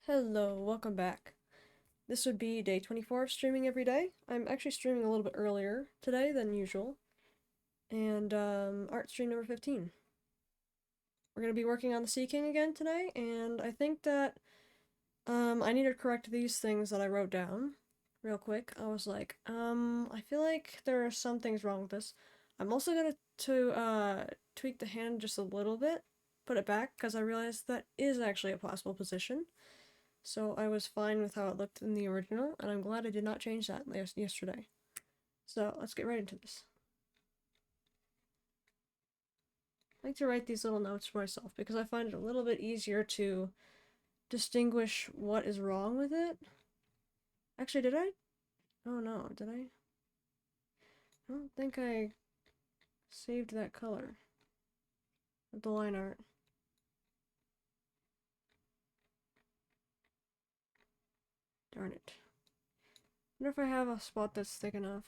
Hello, welcome back. This would be day 24 of streaming every day. I'm actually streaming a little bit earlier today than usual. And, art stream number 15. We're gonna be working on the Sea King again today, and I think that, I need to correct these things that I wrote down real quick. I was like, I feel like there are some things wrong with this. I'm also gonna tweak the hand just a little bit, put it back, because I realized that is actually a possible position. So I was fine with how it looked in the original, and I'm glad I did not change that yesterday. So let's get right into this. I like to write these little notes for myself because I find it a little bit easier to distinguish what is wrong with it. Actually, did I? Oh no, did I? I don't think I saved that color with the line art. Darn it. I wonder if I have a spot that's thick enough.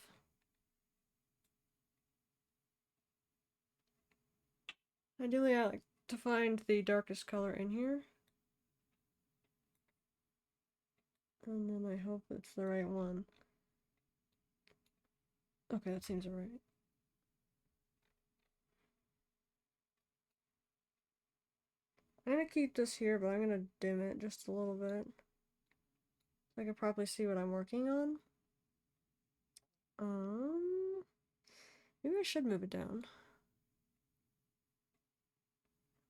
Ideally, I like to find the darkest color in here. And then I hope it's the right one. Okay, that seems alright. I'm gonna keep this here, but I'm gonna dim it just a little bit so I can probably see what I'm working on. Maybe I should move it down.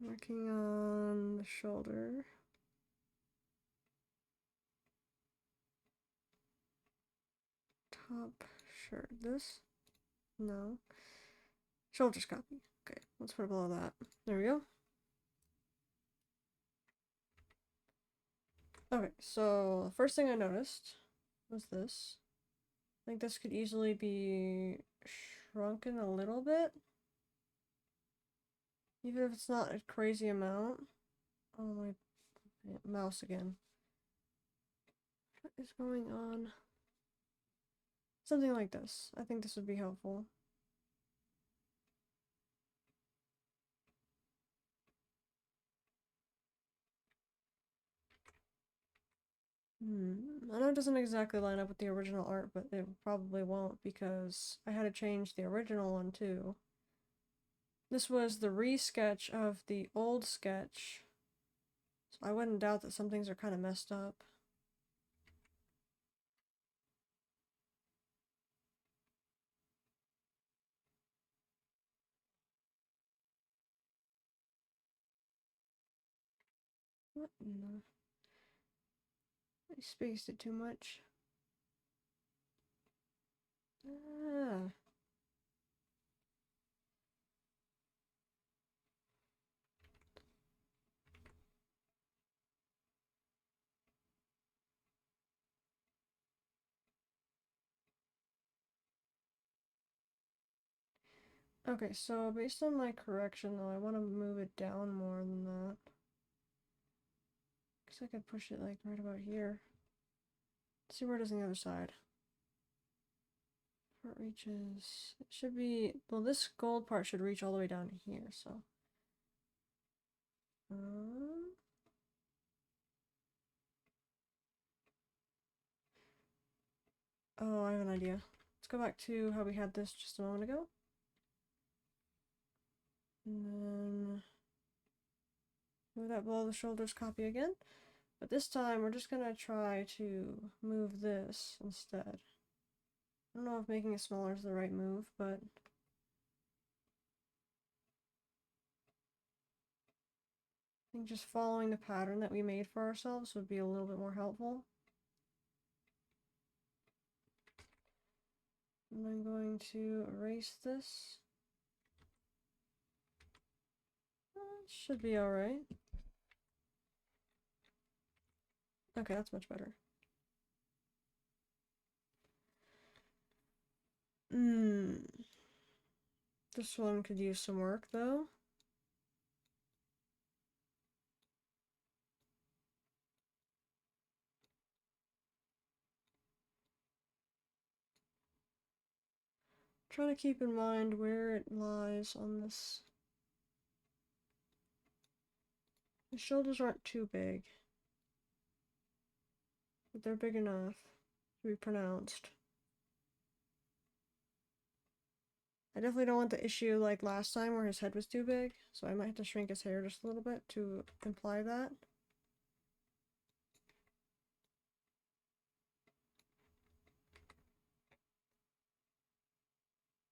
Working on the shoulder. Top shirt. This? No. Shoulders copy. Okay, let's put it below that. There we go. Okay, so the first thing I noticed was this. I think this could easily be shrunken a little bit. Even if it's not a crazy amount. Oh, my mouse again. What is going on? Something like this. I think this would be helpful. I know it doesn't exactly line up with the original art, but it probably won't because I had to change the original one too. This was the re-sketch of the old sketch, so I wouldn't doubt that some things are kind of messed up. What in the... I spaced it too much. Ah. Okay, so based on my correction though, I want to move it down more than that. Because I could push it like right about here. Let's see where it is on the other side. Where it reaches... It should be... Well, this gold part should reach all the way down here, so... Oh, I have an idea. Let's go back to how we had this just a moment ago. And then move that below the shoulders copy again. But this time we're just gonna try to move this instead. I don't know if making it smaller is the right move, but I think just following the pattern that we made for ourselves would be a little bit more helpful. And I'm going to erase this. Should be alright. Okay, that's much better. This one could use some work though. Trying to keep in mind where it lies on this. The shoulders aren't too big, but they're big enough to be pronounced. I definitely don't want the issue like last time where his head was too big, so I might have to shrink his hair just a little bit to imply that.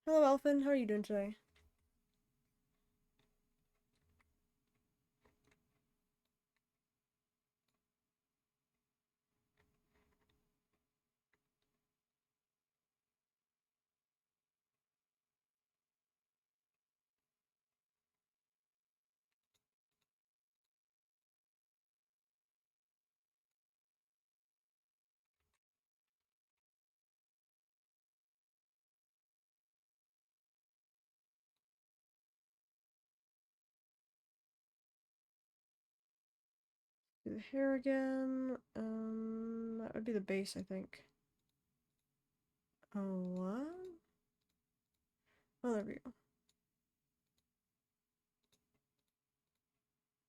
Hello, Elfin. How are you doing today? Do the hair again. That would be the base, I think. Oh, what? Oh, there we go.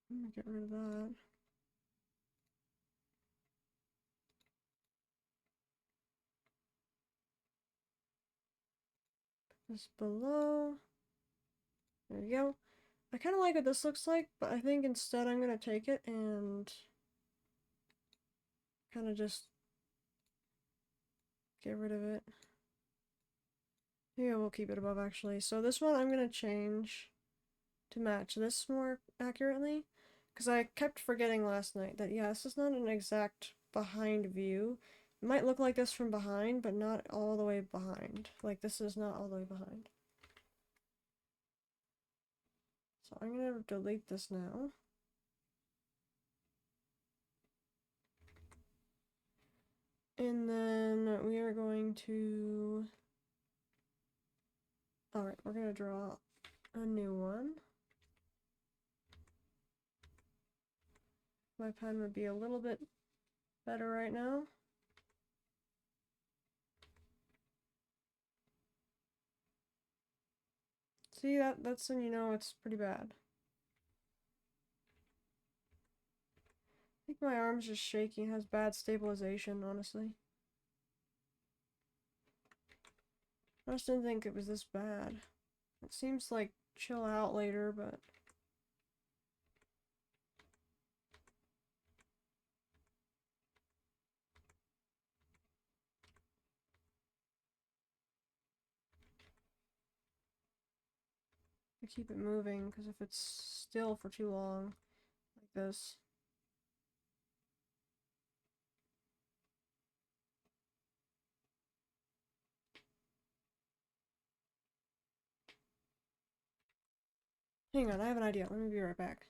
I'm gonna get rid of that. This below. There we go. I kind of like what this looks like, but I think instead I'm going to take it and kind of just get rid of it. Yeah, we'll keep it above actually. So this one I'm going to change to match this more accurately, because I kept forgetting last night that yeah, this is not an exact behind view. It might look like this from behind, but not all the way behind. Like this is not all the way behind. So I'm going to delete this now. And then we are going to... Alright, we're going to draw a new one. My pen would be a little bit better right now. See, that's when you know it's pretty bad. I think my arm's just shaky and has bad stabilization, honestly. I just didn't think it was this bad. It seems like chill out later, but... I keep it moving, because if it's still for too long, like this... Hang on, I have an idea. Let me be right back.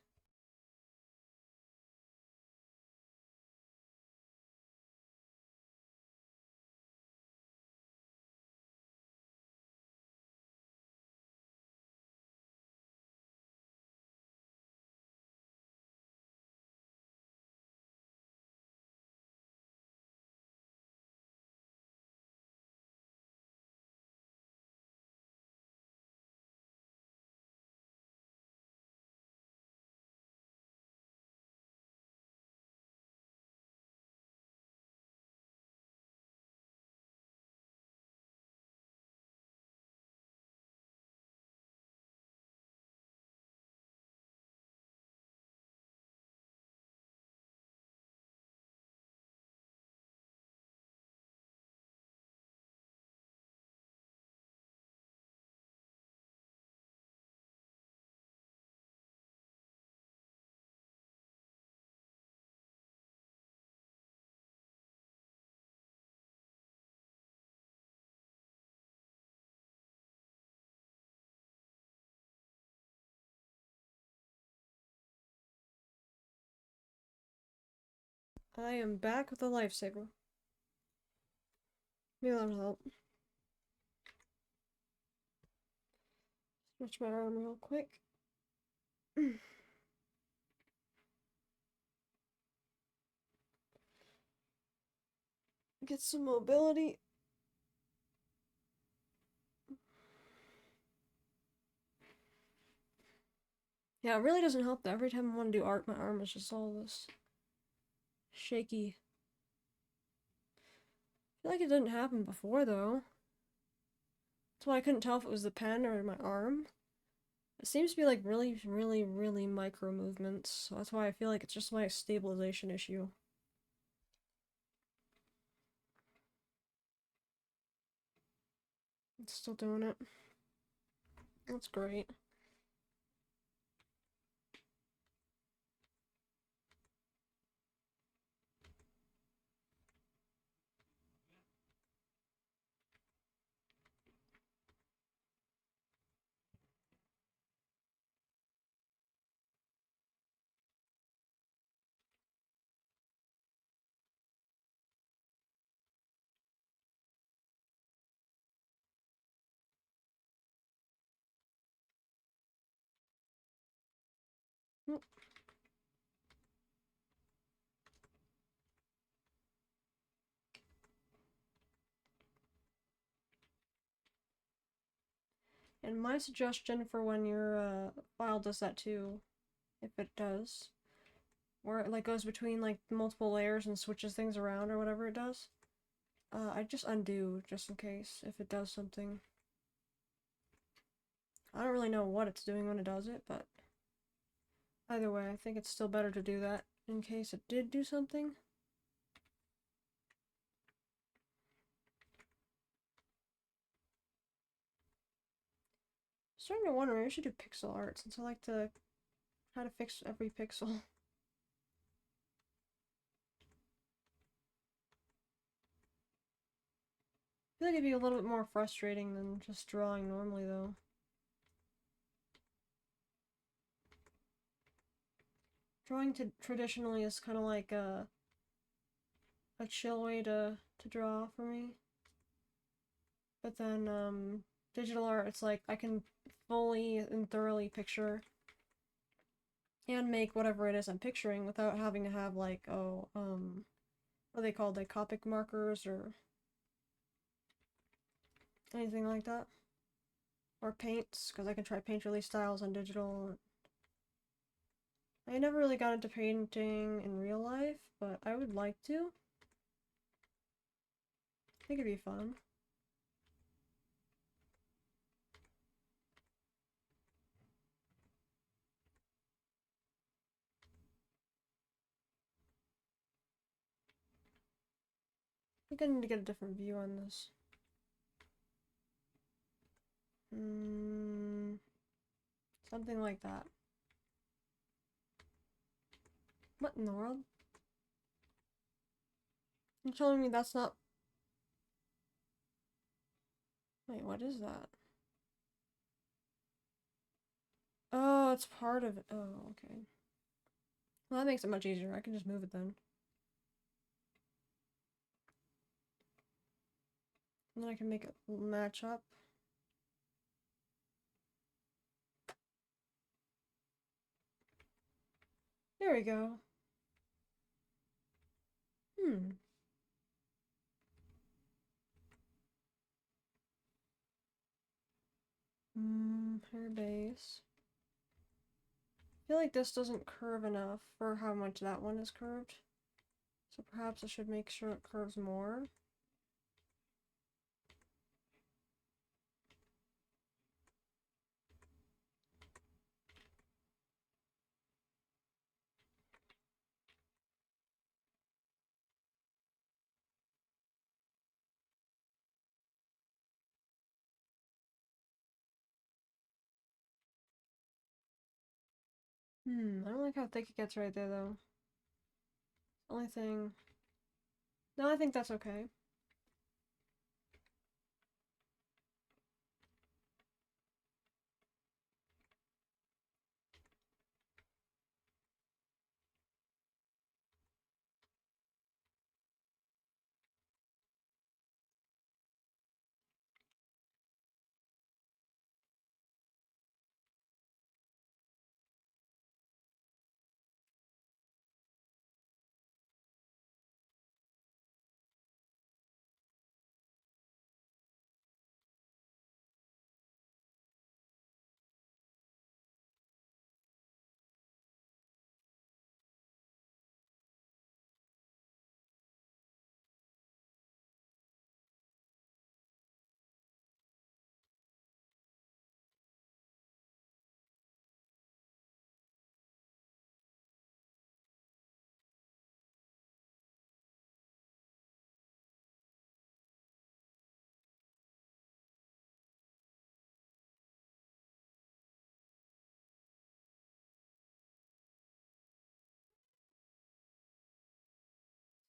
I am back with a lifesaver. Maybe that'll help. Stretch my arm real quick. Get some mobility. Yeah, it really doesn't help that every time I want to do art, my arm is just all this shaky. I feel like it didn't happen before, though. That's why I couldn't tell if it was the pen or my arm. It seems to be like really, really, really micro movements, so that's why I feel like it's just my stabilization issue. It's still doing it. That's great. And my suggestion for when your file does that too, if it does, where it like goes between like multiple layers and switches things around or whatever it does, I just undo just in case if it does something. I don't really know what it's doing when it does it, but Either way, I think it's still better to do that in case it did do something. Starting to wonder, maybe I should do pixel art since I like to try to fix every pixel. I feel like it'd be a little bit more frustrating than just drawing normally, though. Drawing traditionally is kind of like a chill way to draw for me. But then digital art, it's like I can fully and thoroughly picture and make whatever it is I'm picturing without having to have like, what are they called, like Copic markers or anything like that. Or paints, because I can try paint release styles on digital. I never really got into painting in real life, but I would like to. I think it'd be fun. I think I need to get a different view on this. Something like that. What in the world? You're telling me that's not... Wait, what is that? Oh, it's part of it. Oh, okay. Well, that makes it much easier. I can just move it then. And then I can make it match up. There we go. Hair base. I feel like this doesn't curve enough for how much that one is curved. So perhaps I should make sure it curves more. I don't like how thick it gets right there though. Only thing... No, I think that's okay.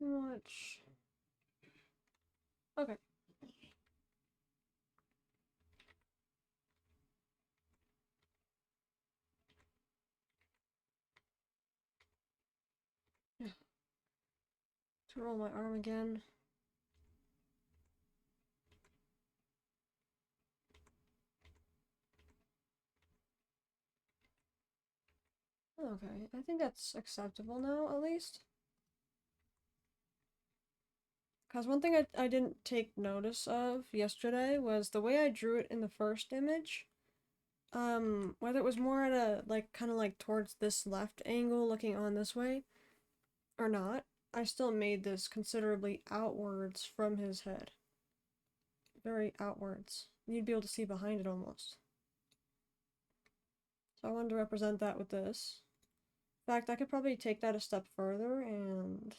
Too much. Okay. Yeah. To roll my arm again. Okay, I think that's acceptable now, at least. Because one thing I didn't take notice of yesterday was the way I drew it in the first image. Whether it was more at a, like, kind of like towards this left angle looking on this way, or not, I still made this considerably outwards from his head. Very outwards. You'd be able to see behind it almost. So I wanted to represent that with this. In fact, I could probably take that a step further and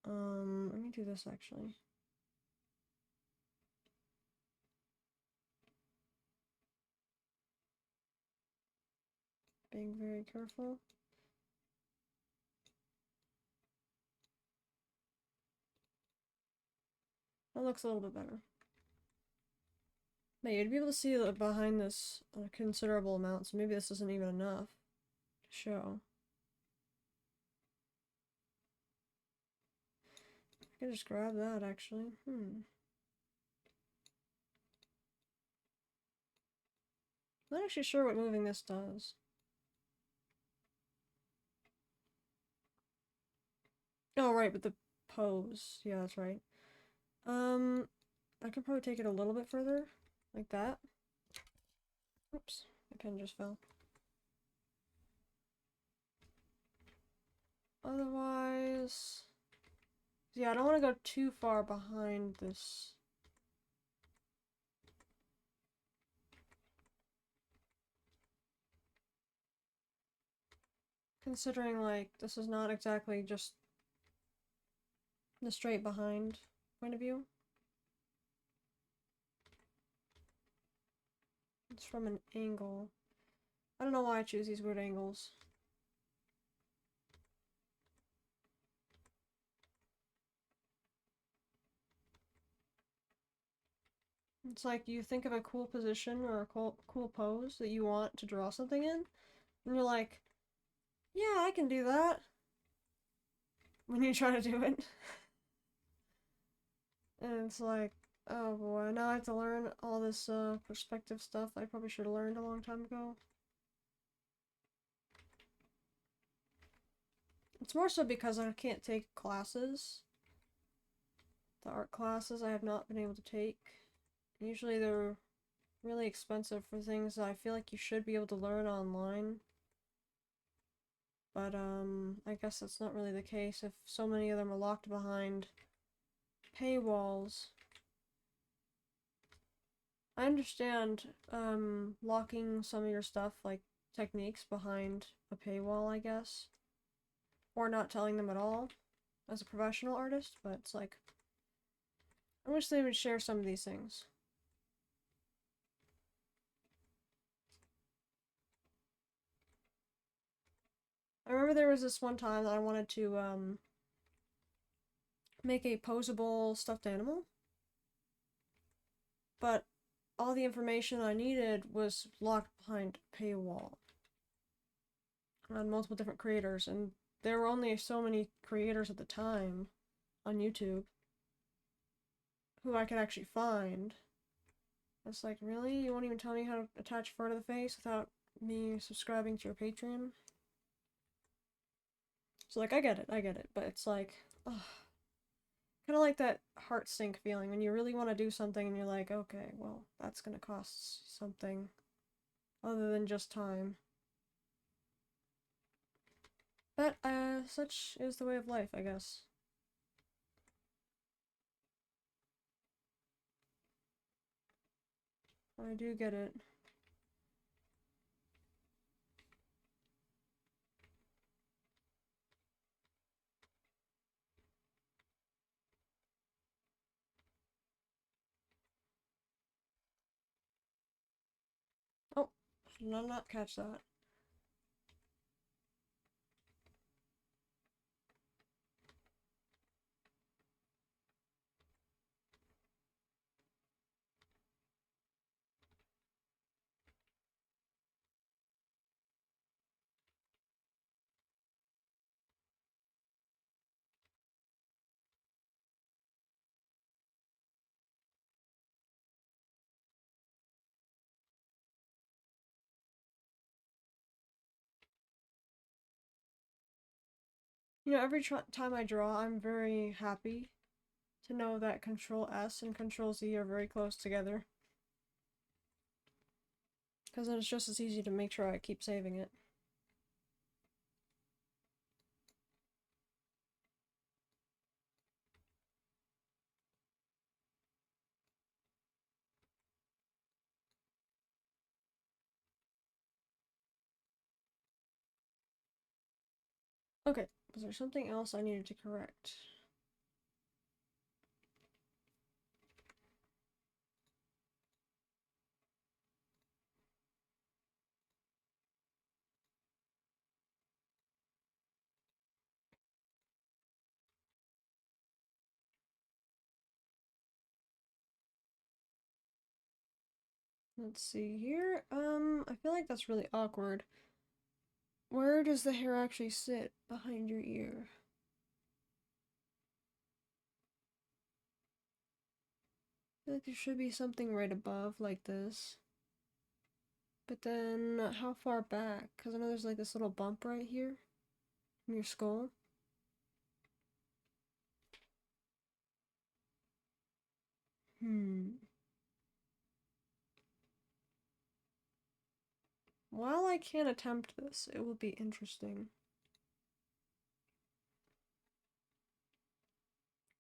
let me do this actually. Being very careful. That looks a little bit better. But you'd be able to see behind this a considerable amount, so maybe this isn't even enough to show. I could just grab that actually. Not actually sure what moving this does. Oh, right, but the pose. Yeah, that's right. I could probably take it a little bit further, like that. Oops, my pen just fell. Otherwise, yeah, I don't want to go too far behind this. Considering, like, this is not exactly just the straight behind point of view. It's from an angle. I don't know why I choose these weird angles. It's like you think of a cool position or a cool pose that you want to draw something in, and you're like, yeah, I can do that. When you try to do it. And it's like, oh boy, now I have to learn all this perspective stuff I probably should have learned a long time ago. It's more so because I can't take classes. The art classes I have not been able to take. Usually they're really expensive for things that I feel like you should be able to learn online. But I guess that's not really the case if so many of them are locked behind paywalls. I understand locking some of your stuff, like techniques, behind a paywall, I guess. Or not telling them at all as a professional artist, but it's like, I wish they would share some of these things. I remember there was this one time that I wanted to make a posable stuffed animal, but all the information I needed was locked behind a paywall on multiple different creators, and there were only so many creators at the time on YouTube who I could actually find. It's like, really? You won't even tell me how to attach fur to the face without me subscribing to your Patreon? So, like, I get it, but it's like, ugh. Kind of like that heart sink feeling when you really want to do something and you're like, okay, well, that's gonna cost something other than just time. But, such is the way of life, I guess. I do get it. Oh, did I not catch that? You know, every time I draw, I'm very happy to know that Control S and Control Z are very close together. Because then it's just as easy to make sure I keep saving it. Okay, was there something else I needed to correct? Let's see here. I feel like that's really awkward. Where does the hair actually sit behind your ear? I feel like there should be something right above, like this. But then, how far back? Because I know there's like this little bump right here from your skull. Hmm. While I can't attempt this, it will be interesting.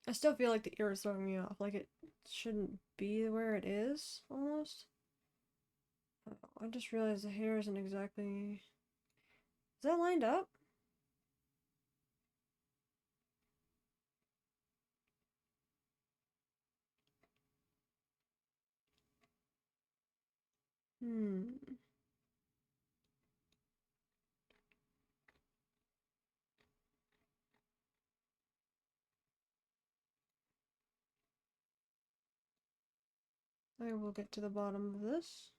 I still feel like the ear is throwing me off. Like it shouldn't be where it is, almost. Oh, I just realized the hair isn't exactly... Is that lined up? Hmm. I will get to the bottom of this.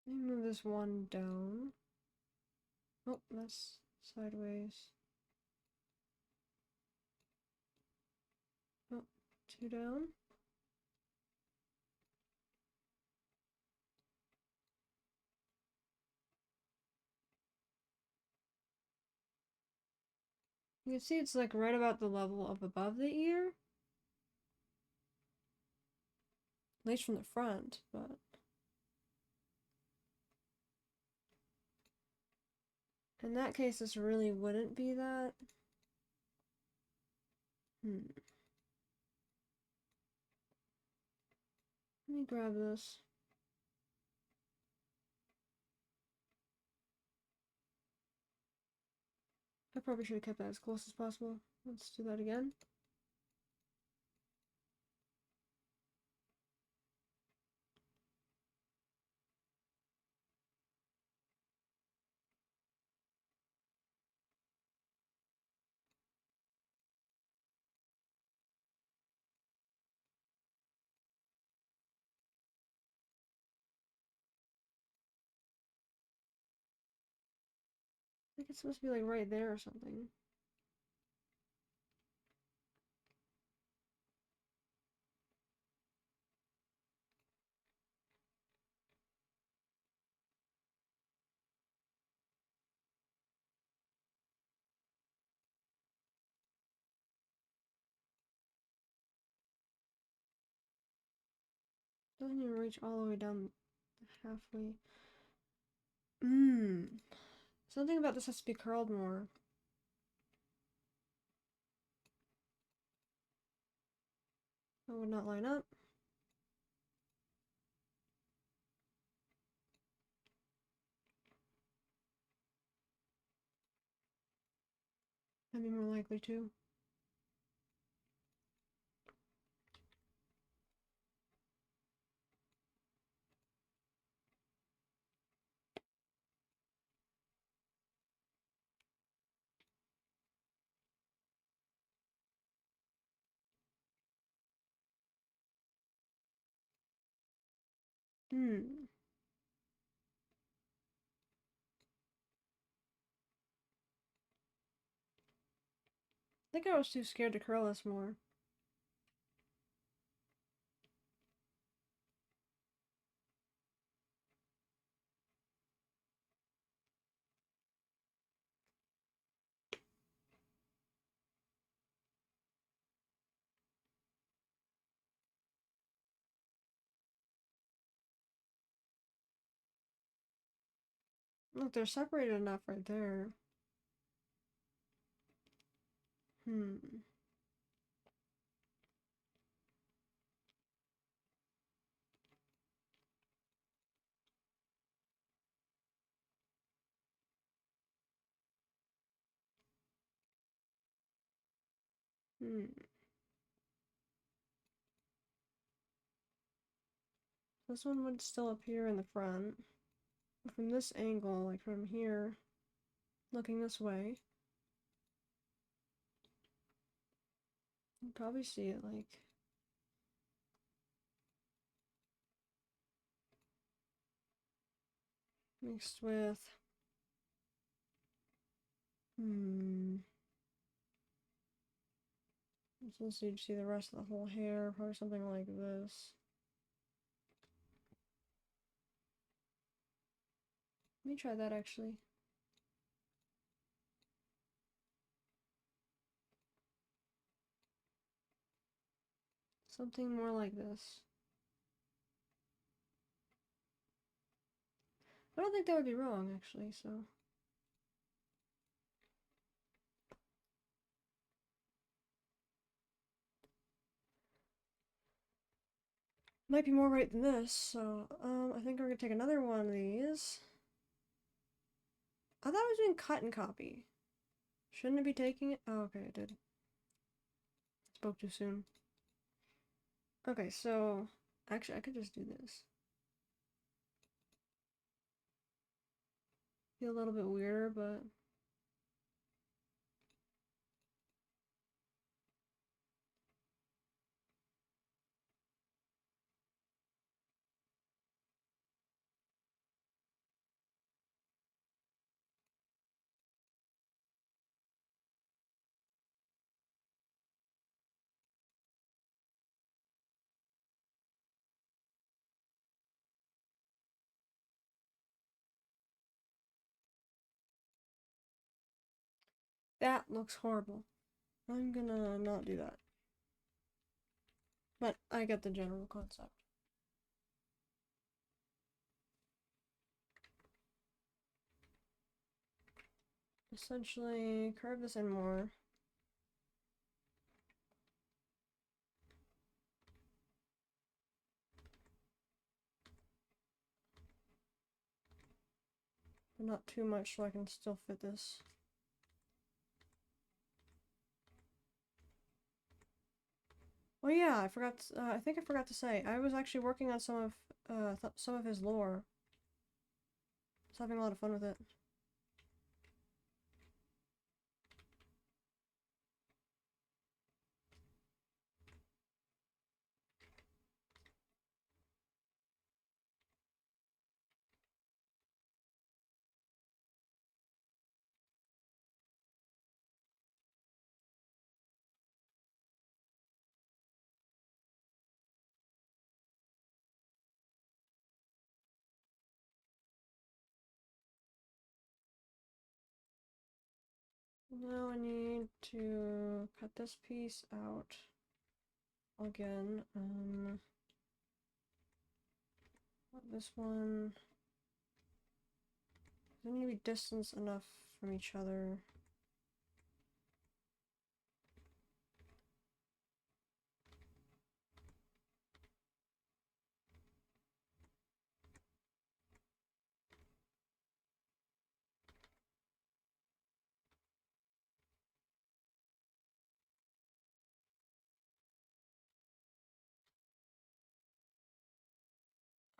Let me move this one down. Oh, that's sideways. Oh, two down. You can see it's like right about the level of above the ear. At least from the front, but... In that case, this really wouldn't be that. Hmm. Let me grab this. I probably should have kept that as close as possible. Let's do that again. I think it's supposed to be like right there or something. Doesn't even reach all the way down halfway. Mmm. Something about this has to be curled more. That would not line up. I'd be more likely to. Hmm. think I was too scared to curl this more. Look, they're separated enough right there. Hmm. Hmm. This one would still appear in the front. From this angle, like from here, looking this way, you probably see it like mixed with so you see the rest of the whole hair, probably something like this. Let me try that actually. Something more like this. I don't think that would be wrong actually, so. Might be more right than this, so I think we're gonna take another one of these. I thought I was doing cut and copy. Shouldn't it be taking it? Oh, okay, it did. Spoke too soon. Okay, so actually I could just do this. Feel a little bit weirder, but that looks horrible. I'm gonna not do that. But I get the general concept. Essentially, curve this in more. But not too much so I can still fit this. Oh yeah, I forgot. I think I forgot to say. I was actually working on some of his lore. I was having a lot of fun with it. Now I need to cut this piece out again. This one. They need to be distanced enough from each other.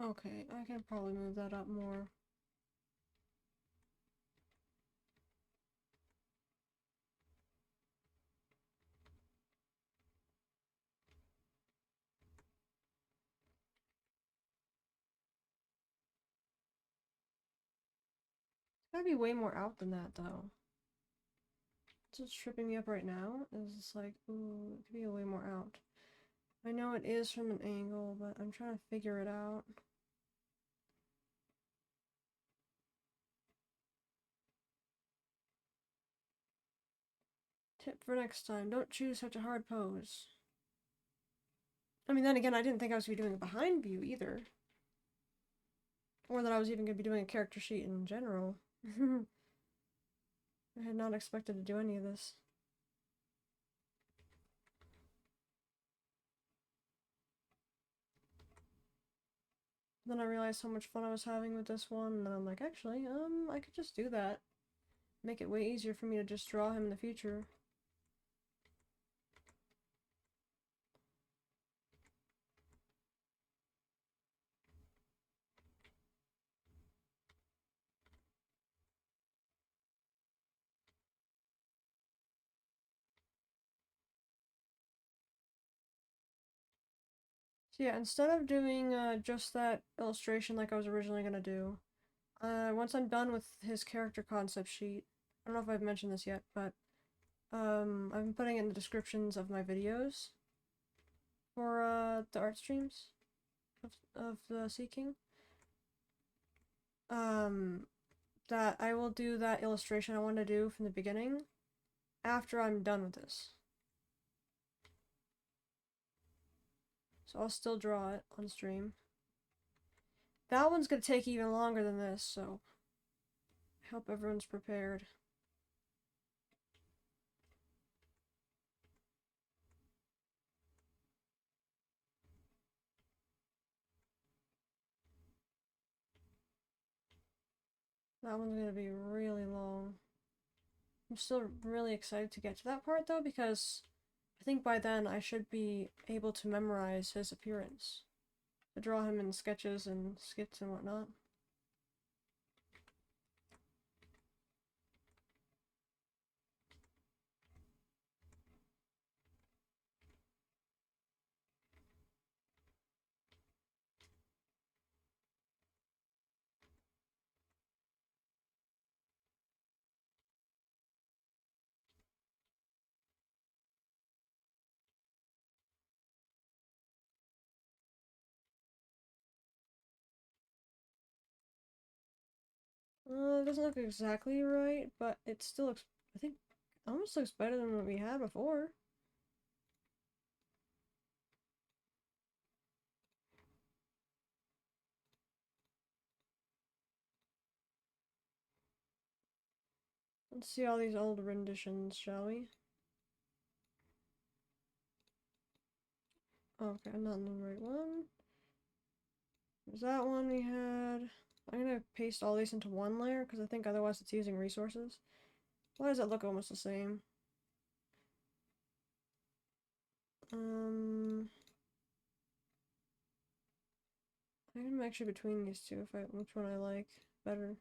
Okay, I can probably move that up more. It's gotta be way more out than that, though. what's tripping me up right now is it's like, ooh, it could be a way more out. I know it is from an angle, but I'm trying to figure it out. Tip for next time, don't choose such a hard pose. I mean, then again, I didn't think I was going to be doing a behind view either. Or that I was even going to be doing a character sheet in general. I had not expected to do any of this. Then I realized how much fun I was having with this one, and then I'm like, actually, I could just do that. Make it way easier for me to just draw him in the future. So yeah, instead of doing just that illustration like I was originally gonna do, once I'm done with his character concept sheet, I don't know if I've mentioned this yet, but I've been putting it in the descriptions of my videos for the art streams of the Sea King. That I will do that illustration I want to do from the beginning after I'm done with this. So I'll still draw it on stream. That one's gonna take even longer than this, so I hope everyone's prepared. That one's gonna be really long. I'm still really excited to get to that part though, because I think by then I should be able to memorize his appearance. To draw him in sketches and skits and whatnot. It doesn't look exactly right, but it still looks, I think, almost looks better than what we had before. Let's see all these old renditions, shall we? Okay, I'm not in the right one. There's that one we had. I'm gonna paste all these into one layer, because I think otherwise it's using resources. Why does it look almost the same? I'm actually between these two, which one I like better.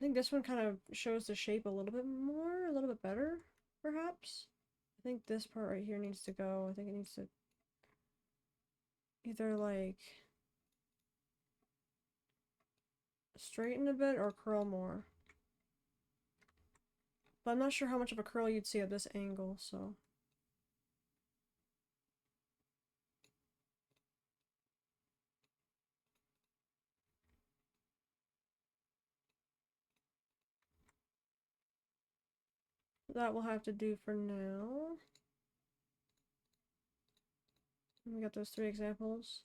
I think this one kind of shows the shape a little bit more, a little bit better, perhaps. I think this part right here needs to go. I think it needs to either like straighten a bit or curl more. But I'm not sure how much of a curl you'd see at this angle, so. That will have to do for now. We got those three examples.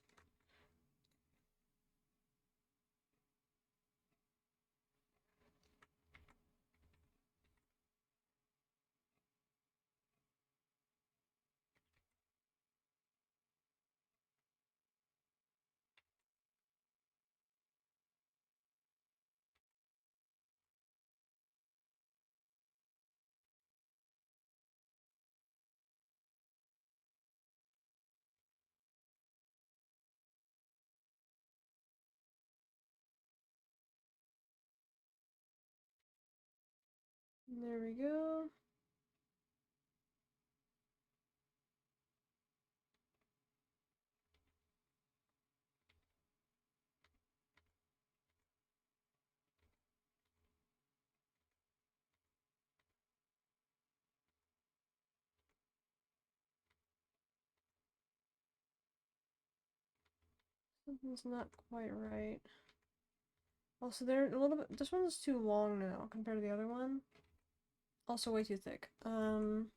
There we go. Something's not quite right. Also, they're a little bit. This one's too long now compared to the other one. Also, way too thick. Oh,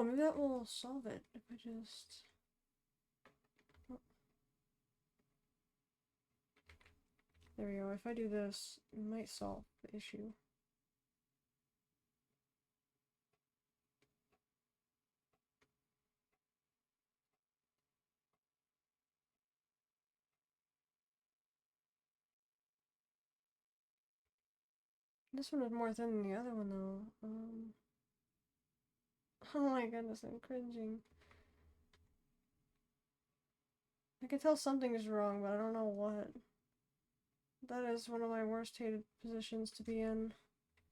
maybe that will solve it if I just. Oh. There we go. If I do this, it might solve the issue. This one is more thin than the other one, though. Oh my goodness, I'm cringing. I can tell something is wrong, but I don't know what. That is one of my worst hated positions to be in.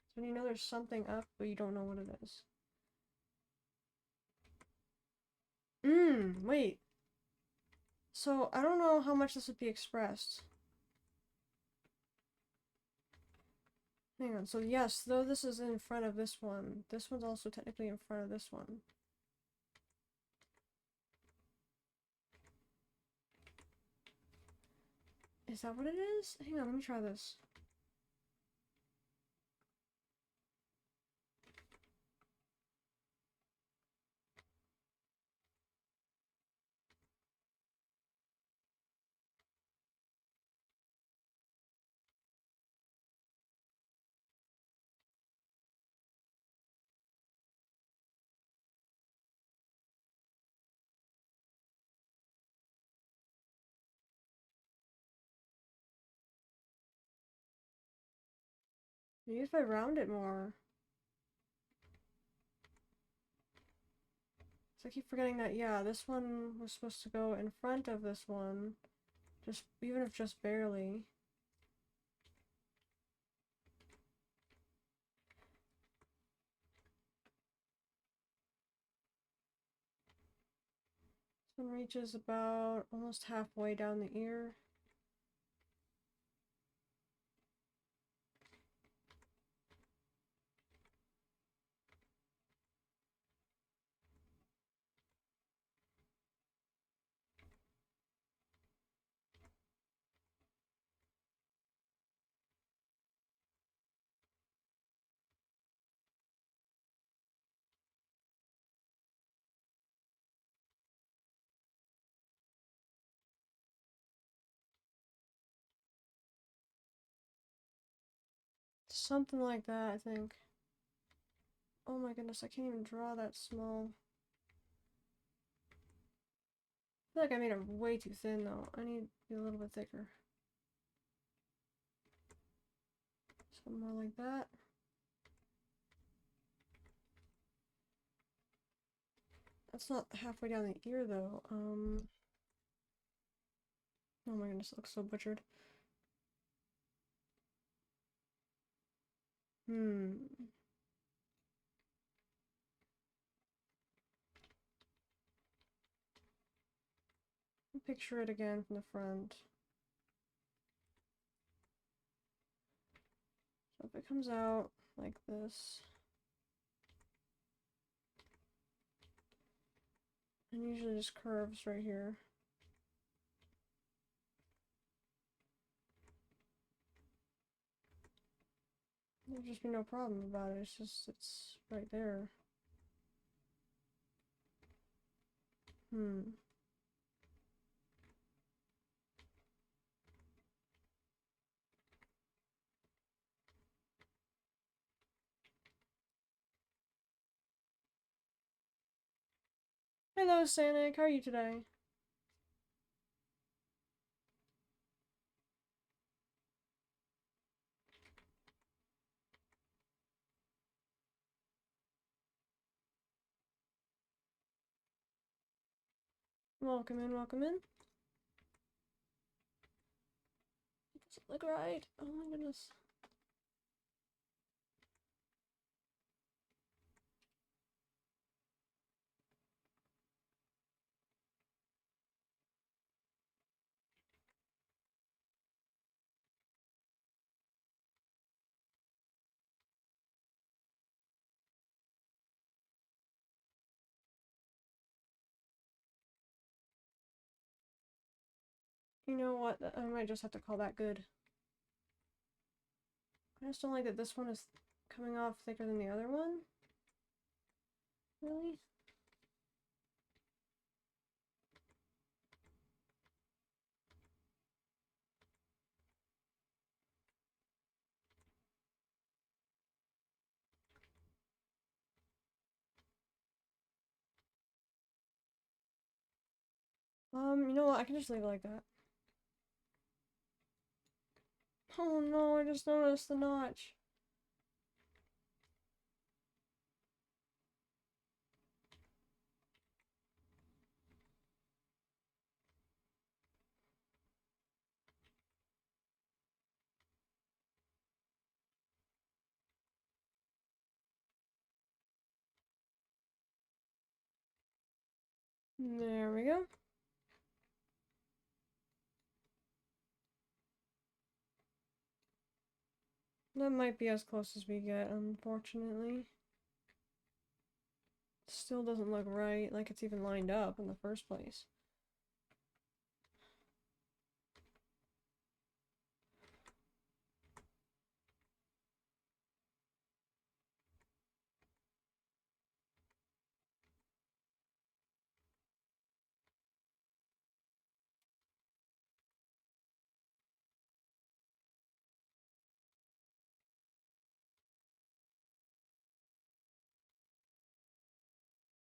It's when you know there's something up, but you don't know what it is. Wait. So, I don't know how much this would be expressed. Hang on, so yes, though this is in front of this one's also technically in front of this one. Is that what it is? Hang on, let me try this. Maybe if I round it more. So I keep forgetting that, yeah, this one was supposed to go in front of this one. Just, even if just barely. This one reaches about almost halfway down the ear. Something like that, I think. Oh my goodness, I can't even draw that small. I feel like I made it way too thin though. I need to be a little bit thicker. Something more like that. That's not halfway down the ear though. Oh my goodness, it looks so butchered. Picture it again from the front. So if it comes out like this, and usually just curves right here. There'd just be no problem about it. It's just, it's right there. Hello, Sanic. How are you today? Welcome in, welcome in. It doesn't look right. Oh my goodness. You know what? I might just have to call that good. I just don't like that this one is coming off thicker than the other one. Really? You know what? I can just leave it like that. Oh no, I just noticed the notch. There we go. That might be as close as we get, unfortunately. Still doesn't look right, like it's even lined up in the first place.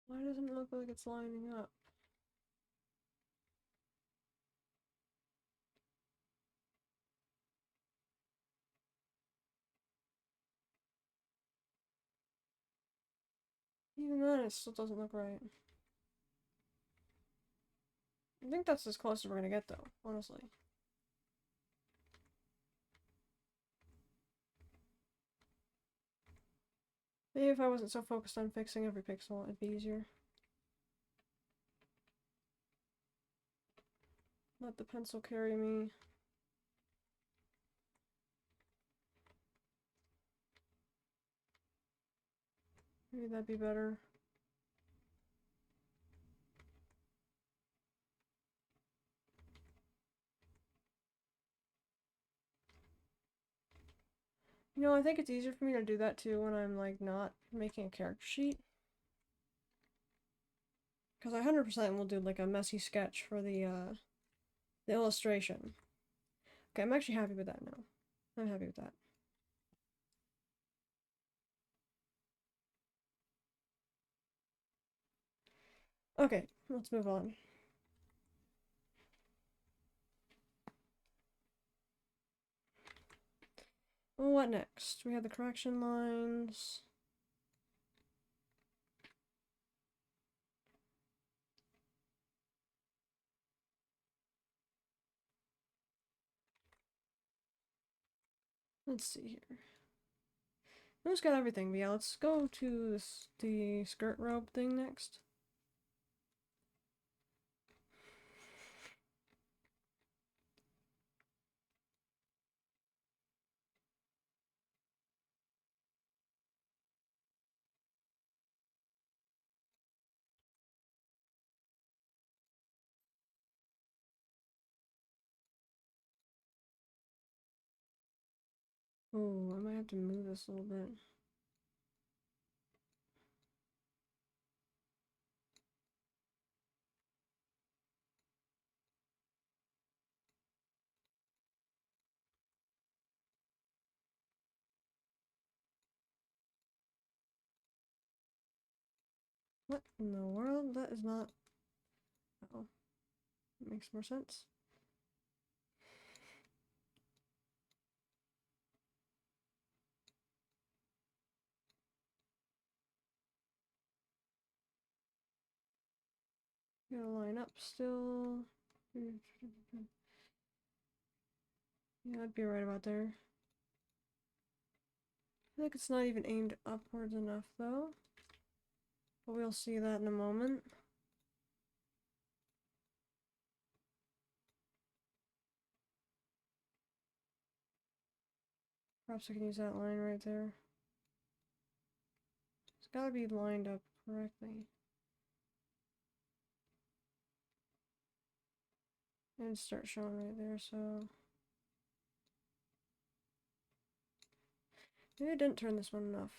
Why doesn't it look like it's lining up? Even then, it still doesn't look right. I think that's as close as we're gonna get, though, honestly. Maybe if I wasn't so focused on fixing every pixel, it'd be easier. Let the pencil carry me. Maybe that'd be better. You know, I think it's easier for me to do that too when I'm like not making a character sheet. Because I 100% will do like a messy sketch for the illustration. Okay, I'm actually happy with that now. I'm happy with that. Okay, let's move on. Well, what next? We have the correction lines. Let's see here. I almost got everything, but yeah, let's go to the skirt robe thing next. Oh, I might have to move this a little bit. What in the world? That is not... Oh, that makes more sense. Gotta line up still. Yeah, I'd be right about there. I feel like it's not even aimed upwards enough though. But we'll see that in a moment. Perhaps I can use that line right there. It's gotta be lined up correctly. And start showing right there, so maybe I didn't turn this one enough.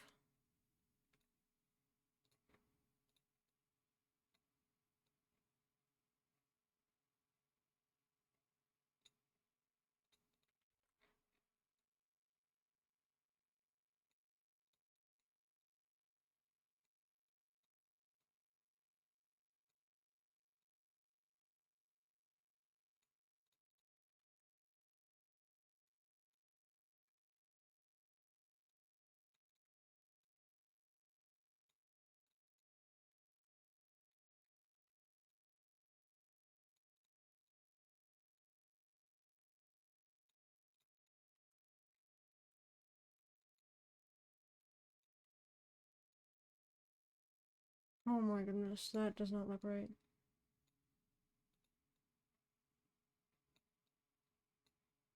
Oh my goodness, that does not look right.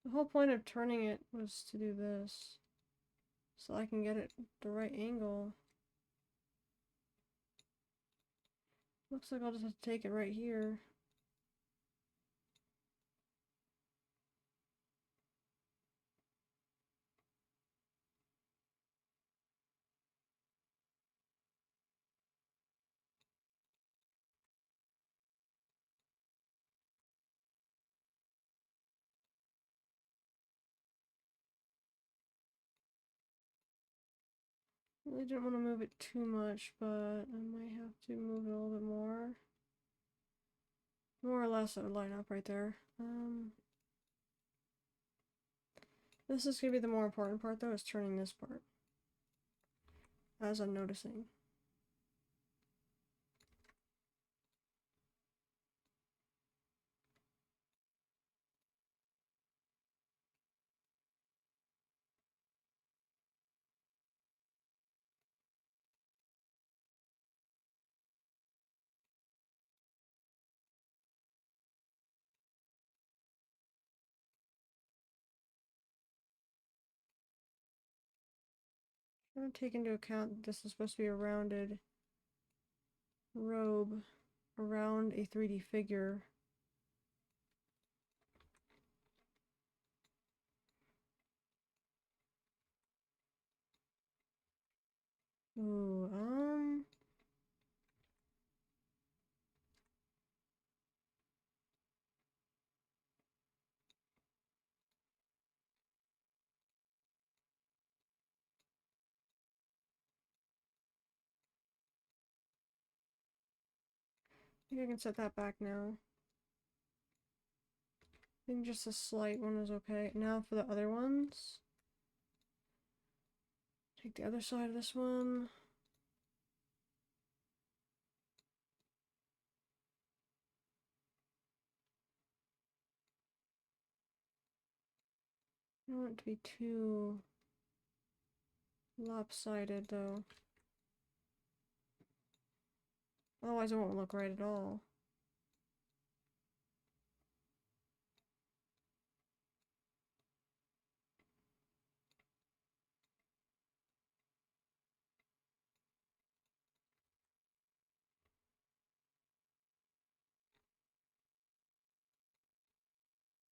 The whole point of turning it was to do this, so I can get it the right angle. Looks like I'll just have to take it right here. Really didn't want to move it too much, but I might have to move it a little bit more. More or less, it would line up right there. This is gonna be the more important part, though, is turning this part. As I'm noticing. I'm gonna take into account that this is supposed to be a rounded robe around a 3D figure. Ooh, I think I can set that back now. I think just a slight one is okay. Now for the other ones. Take the other side of this one. I don't want it to be too lopsided though. Otherwise it won't look right at all.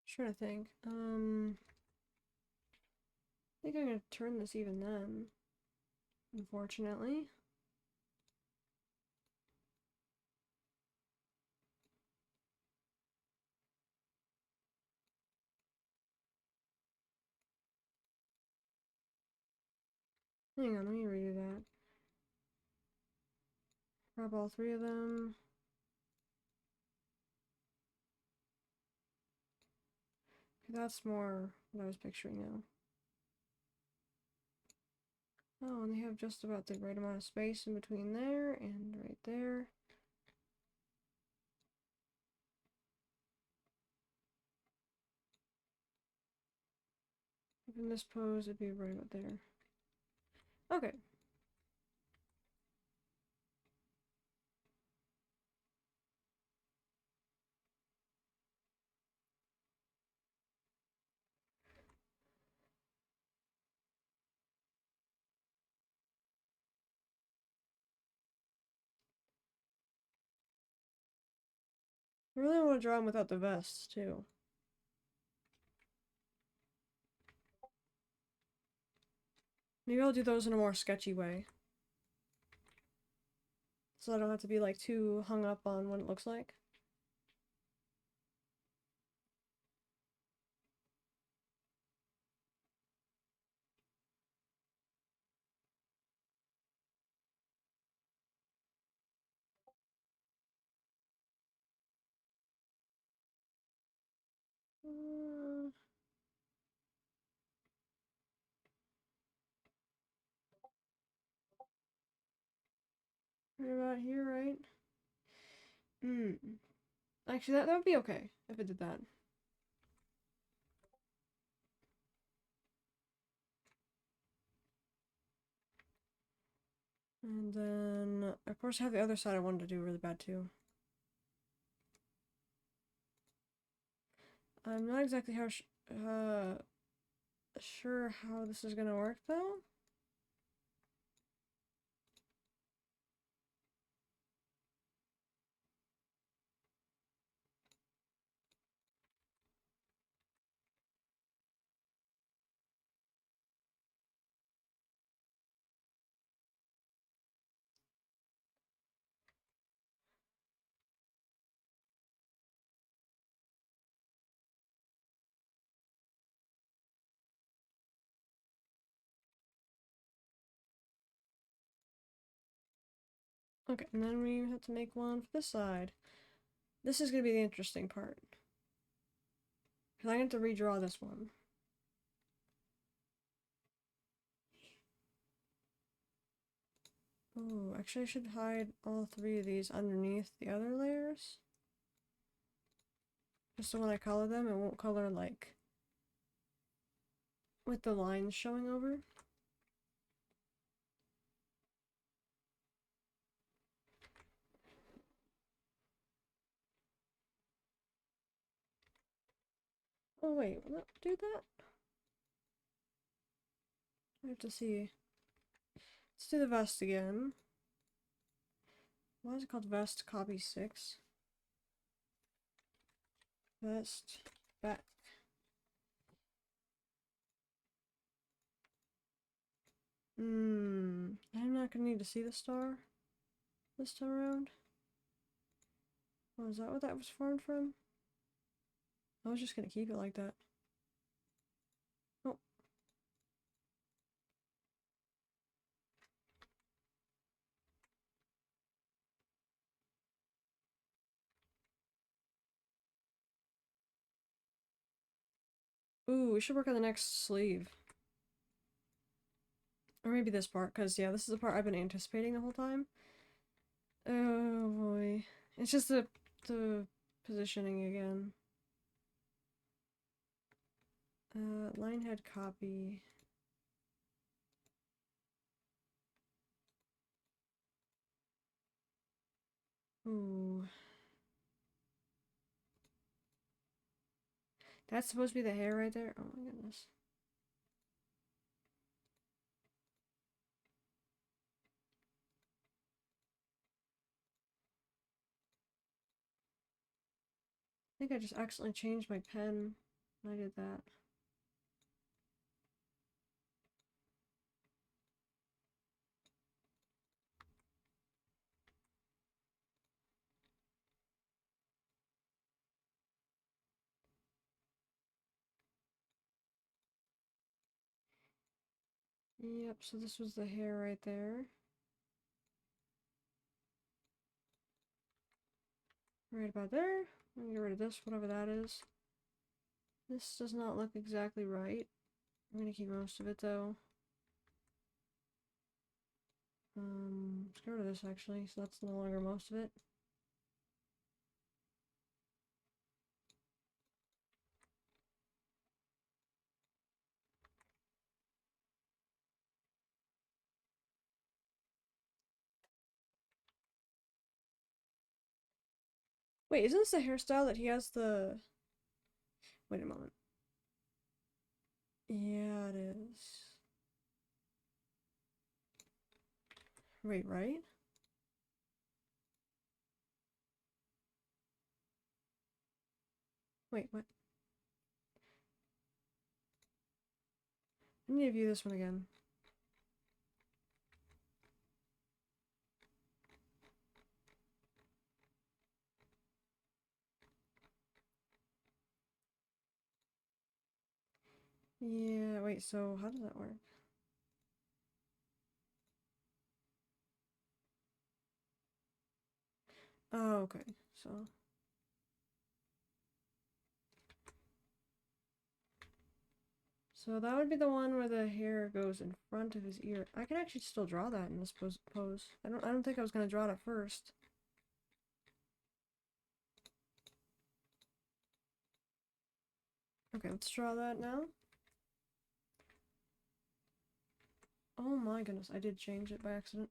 Trying to think. I think I'm gonna turn this even then. Unfortunately. Hang on, let me redo that. Grab all three of them. Okay, that's more what I was picturing now. Oh, and they have just about the right amount of space in between there and right there. In this pose, it'd be right about there. Okay. I really want to draw him without the vests, too. Maybe I'll do those in a more sketchy way. So I don't have to be, like, too hung up on what it looks like. Right about here, right? Hmm. Actually, that would be okay if it did that. And then, of course, I have the other side I wanted to do really bad too. I'm not exactly sure how this is gonna work though. Okay, and then we have to make one for this side. This is gonna be the interesting part. Because I have to redraw this one. Oh, actually I should hide all three of these underneath the other layers. Just so when I color them, it won't color like with the lines showing over. Oh wait, will that do that? I have to see. Let's do the vest again. Why is it called vest copy 6? Vest back. I'm not gonna need to see the star this time around. Oh, is that what that was formed from? I was just gonna keep it like that. Oh. Ooh, we should work on the next sleeve. Or maybe this part, because yeah, this is the part I've been anticipating the whole time. Oh boy. It's just the positioning again. Line head copy. Ooh. That's supposed to be the hair right there? Oh my goodness. I think I just accidentally changed my pen when I did that. Yep, so this was the hair right there. Right about there. I'm gonna get rid of this, whatever that is. This does not look exactly right. I'm gonna keep most of it though. Let's get rid of this actually, so that's no longer most of it. Wait, isn't this the hairstyle that he has the... Wait a moment. Yeah, it is. Wait, right? Wait, what? I need to view this one again. Yeah, wait, so how does that work? Oh, okay, so... So that would be the one where the hair goes in front of his ear. I can actually still draw that in this pose. I don't think I was gonna draw it at first. Okay, let's draw that now. Oh my goodness, I did change it by accident.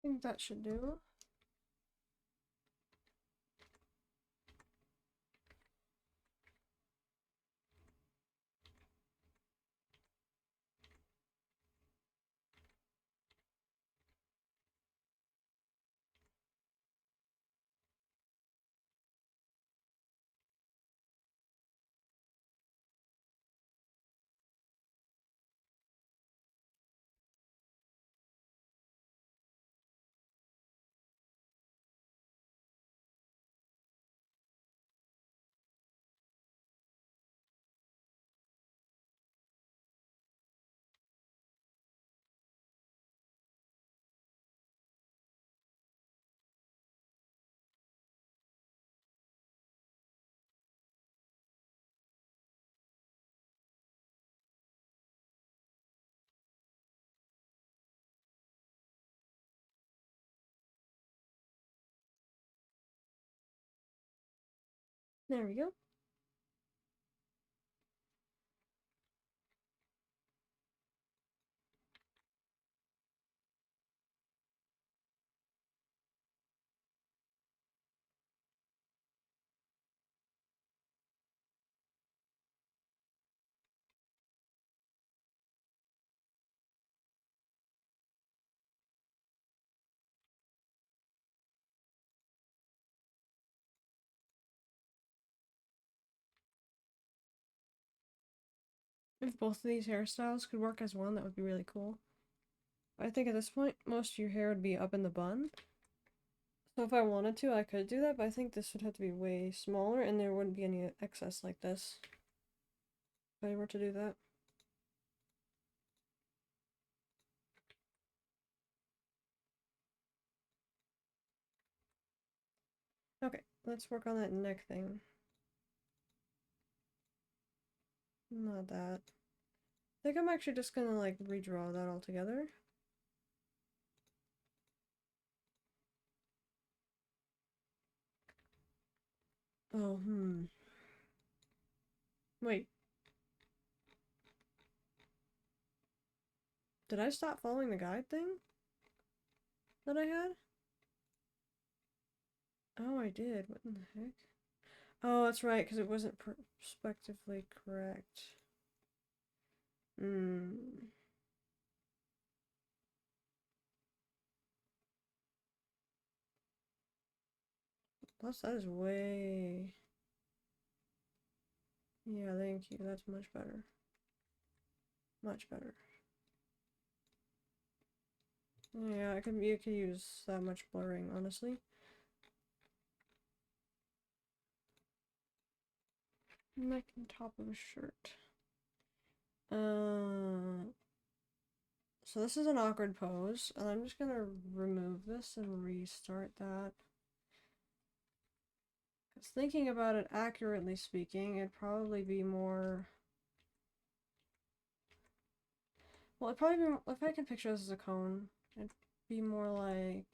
I think that should do. There we go. If both of these hairstyles could work as one, that would be really cool. I think at this point, most of your hair would be up in the bun. So if I wanted to, I could do that, but I think this would have to be way smaller and there wouldn't be any excess like this if I were to do that. Okay, let's work on that neck thing. Not that. I think I'm actually just gonna like redraw that all together. Oh, Wait. Did I stop following the guide thing that I had? Oh, I did. What in the heck? Oh, that's right, because it wasn't perspectively correct. Hmm. Plus, that is way... Yeah, thank you. That's much better. Much better. Yeah, you could use that much blurring, honestly. Neck and top of a shirt. So this is an awkward pose, and I'm just gonna remove this and restart that. Because thinking about it accurately speaking, it'd probably be more... Well, it'd probably be more... If I can picture this as a cone, it'd be more like...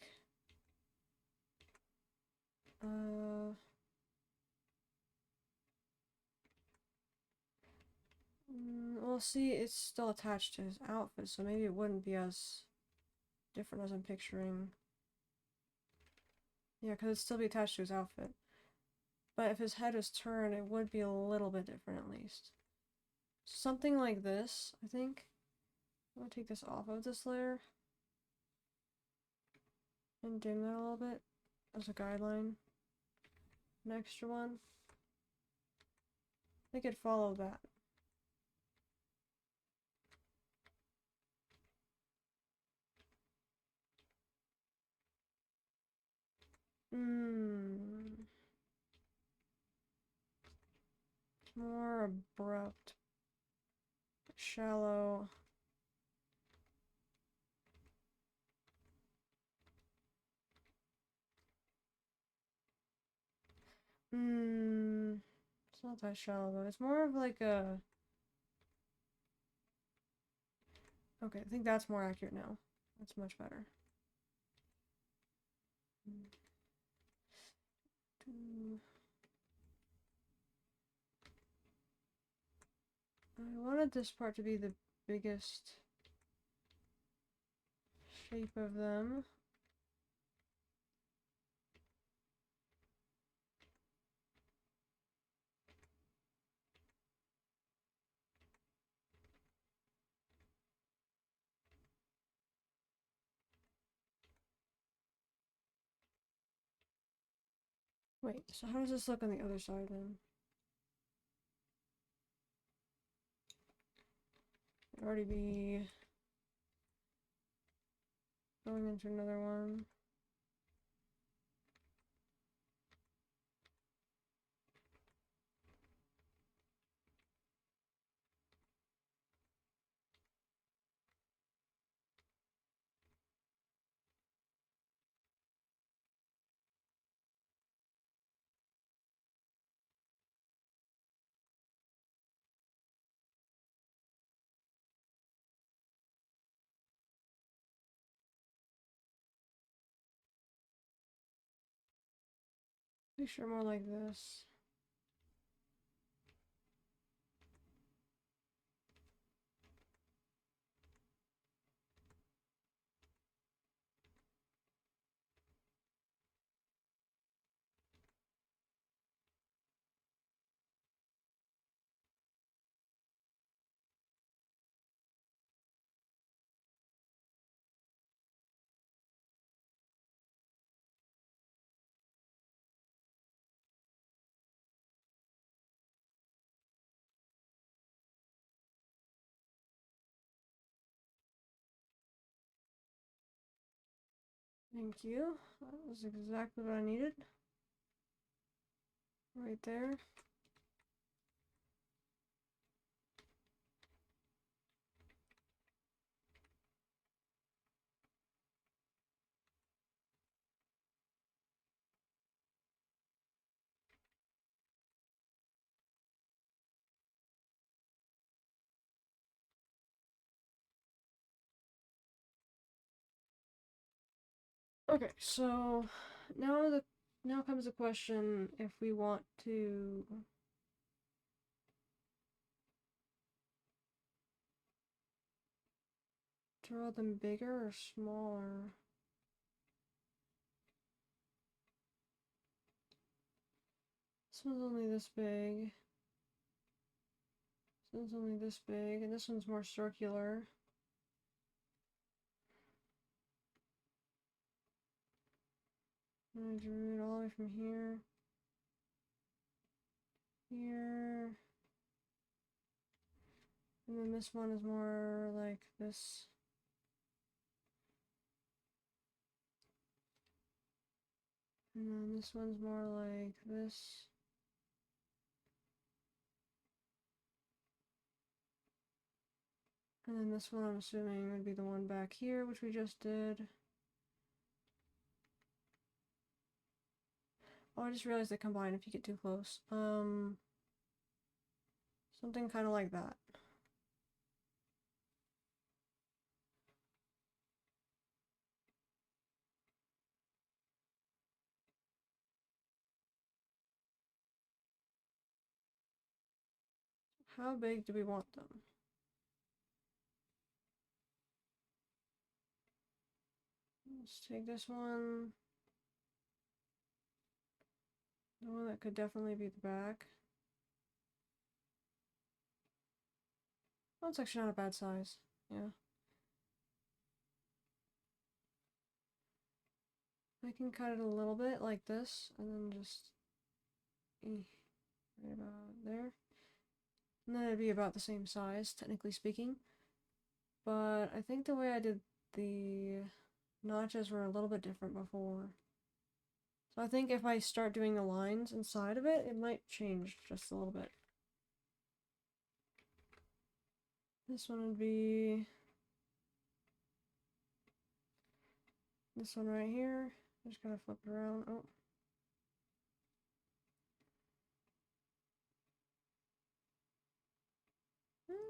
Well, see, it's still attached to his outfit, so maybe it wouldn't be as different as I'm picturing. Yeah, because it'd still be attached to his outfit. But if his head was turned, it would be a little bit different at least. Something like this, I think. I'm gonna take this off of this layer and dim that a little bit as a guideline. An extra one. I think it'd follow that. More abrupt. Shallow. It's not that shallow though. It's more of like a... Okay, I think that's more accurate now. That's much better. I wanted this part to be the biggest shape of them. Wait, so how does this look on the other side then? It'd already be going into another one. Pretty sure more like this. Thank you. That was exactly what I needed. Right there. Okay, so now comes the question if we want to draw them bigger or smaller. This one's only this big. This one's only this big, and this one's more circular. And I drew it all the way from here. Here. And then this one is more like this. And then this one's more like this. And then this one I'm assuming would be the one back here, which we just did. Oh, I just realized they combine if you get too close. Something kind of like that. How big do we want them? Let's take this one. The one that could definitely be the back. Oh, it's actually not a bad size. Yeah. I can cut it a little bit like this, and then just right about there. And then it'd be about the same size, technically speaking. But I think the way I did the notches were a little bit different before. So I think if I start doing the lines inside of it, it might change just a little bit. This one would be this one right here. Just gotta flip it around. Oh.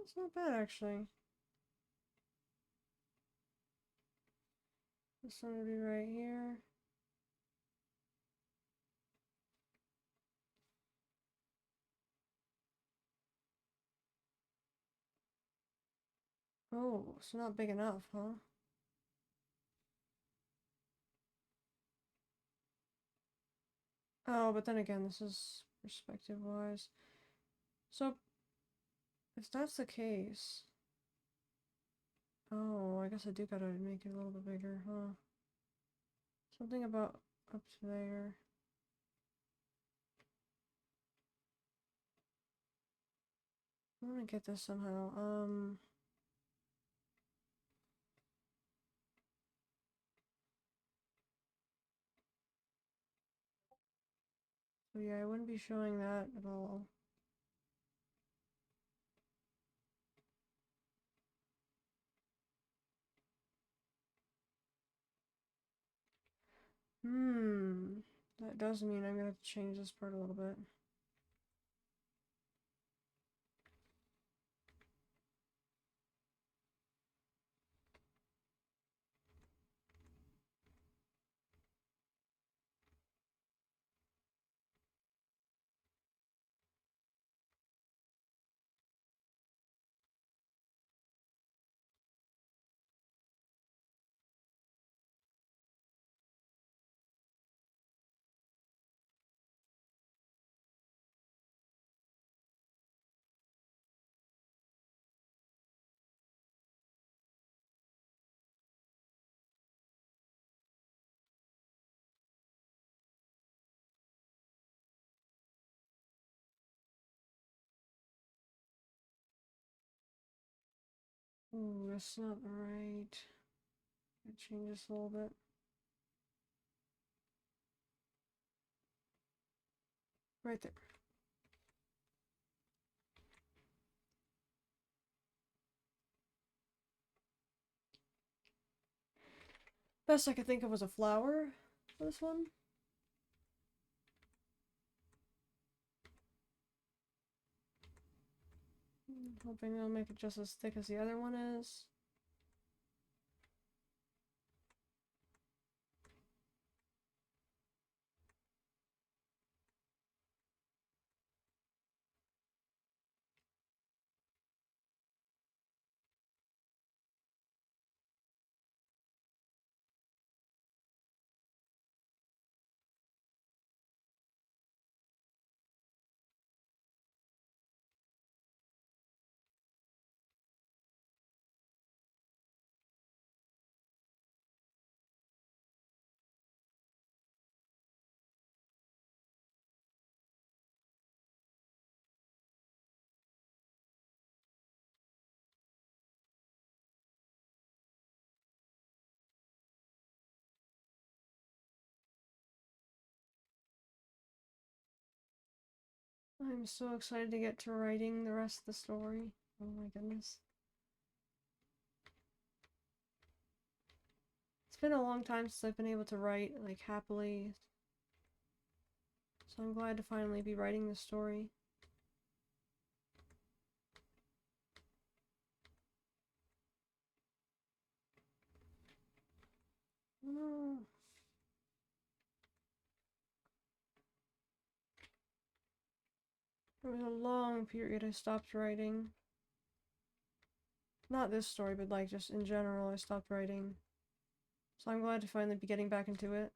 It's not bad actually. This one would be right here. Oh, it's not big enough, huh? Oh, but then again, this is perspective-wise. So, if that's the case... Oh, I guess I do gotta make it a little bit bigger, huh? Something about up to there. I wanna get this somehow. So yeah, I wouldn't be showing that at all. That does mean I'm gonna have to change this part a little bit. Ooh, that's not right. Gotta change this a little bit. Right there. Best I could think of was a flower for this one. Hoping I'll make it just as thick as the other one is. I'm so excited to get to writing the rest of the story. Oh my goodness. It's been a long time since I've been able to write, like, happily. So I'm glad to finally be writing this story. No. There was a long period I stopped writing. Not this story, but like just in general, I stopped writing. So I'm glad to finally be getting back into it.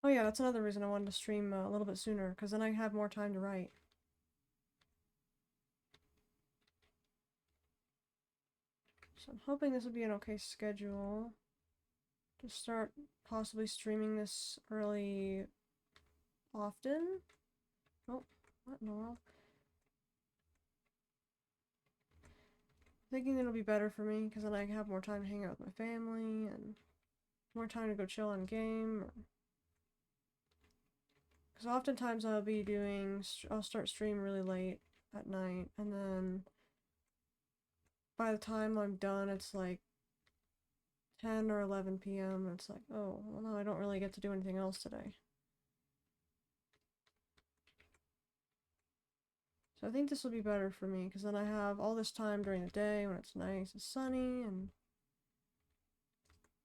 Oh yeah, that's another reason I wanted to stream a little bit sooner, because then I have more time to write. So I'm hoping this will be an okay schedule to start possibly streaming this early often. Oh, what in the world? Thinking it'll be better for me, because then I have more time to hang out with my family, and more time to go chill on game. Because oftentimes I'll start stream really late at night, and then by the time I'm done, it's like 10 or 11 p.m. It's like, oh, well, no, I don't really get to do anything else today. So I think this will be better for me, because then I have all this time during the day when it's nice and sunny and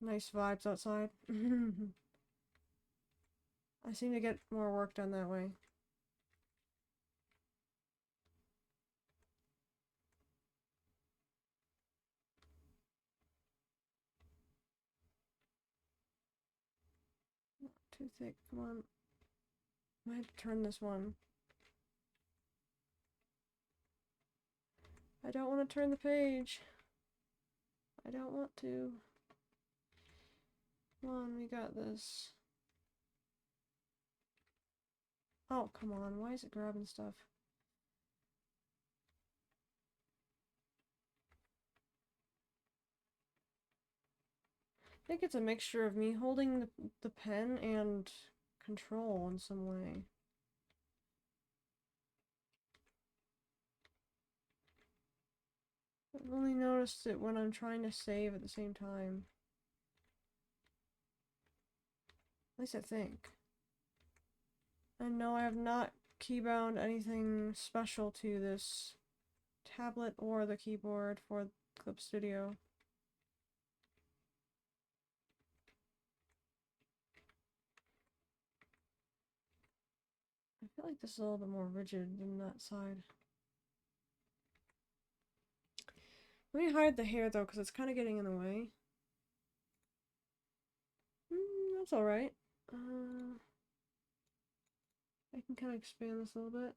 nice vibes outside. I seem to get more work done that way. Not too thick, come on. I might have to turn this one. I don't want to turn the page. I don't want to. Come on, we got this. Oh, come on, why is it grabbing stuff? I think it's a mixture of me holding the pen and control in some way. I've only noticed it when I'm trying to save at the same time. At least I think. And no, I have not keybound anything special to this tablet or the keyboard for Clip Studio. I feel like this is a little bit more rigid than that side. Let me hide the hair though, because it's kind of getting in the way. That's alright. I can kind of expand this a little bit.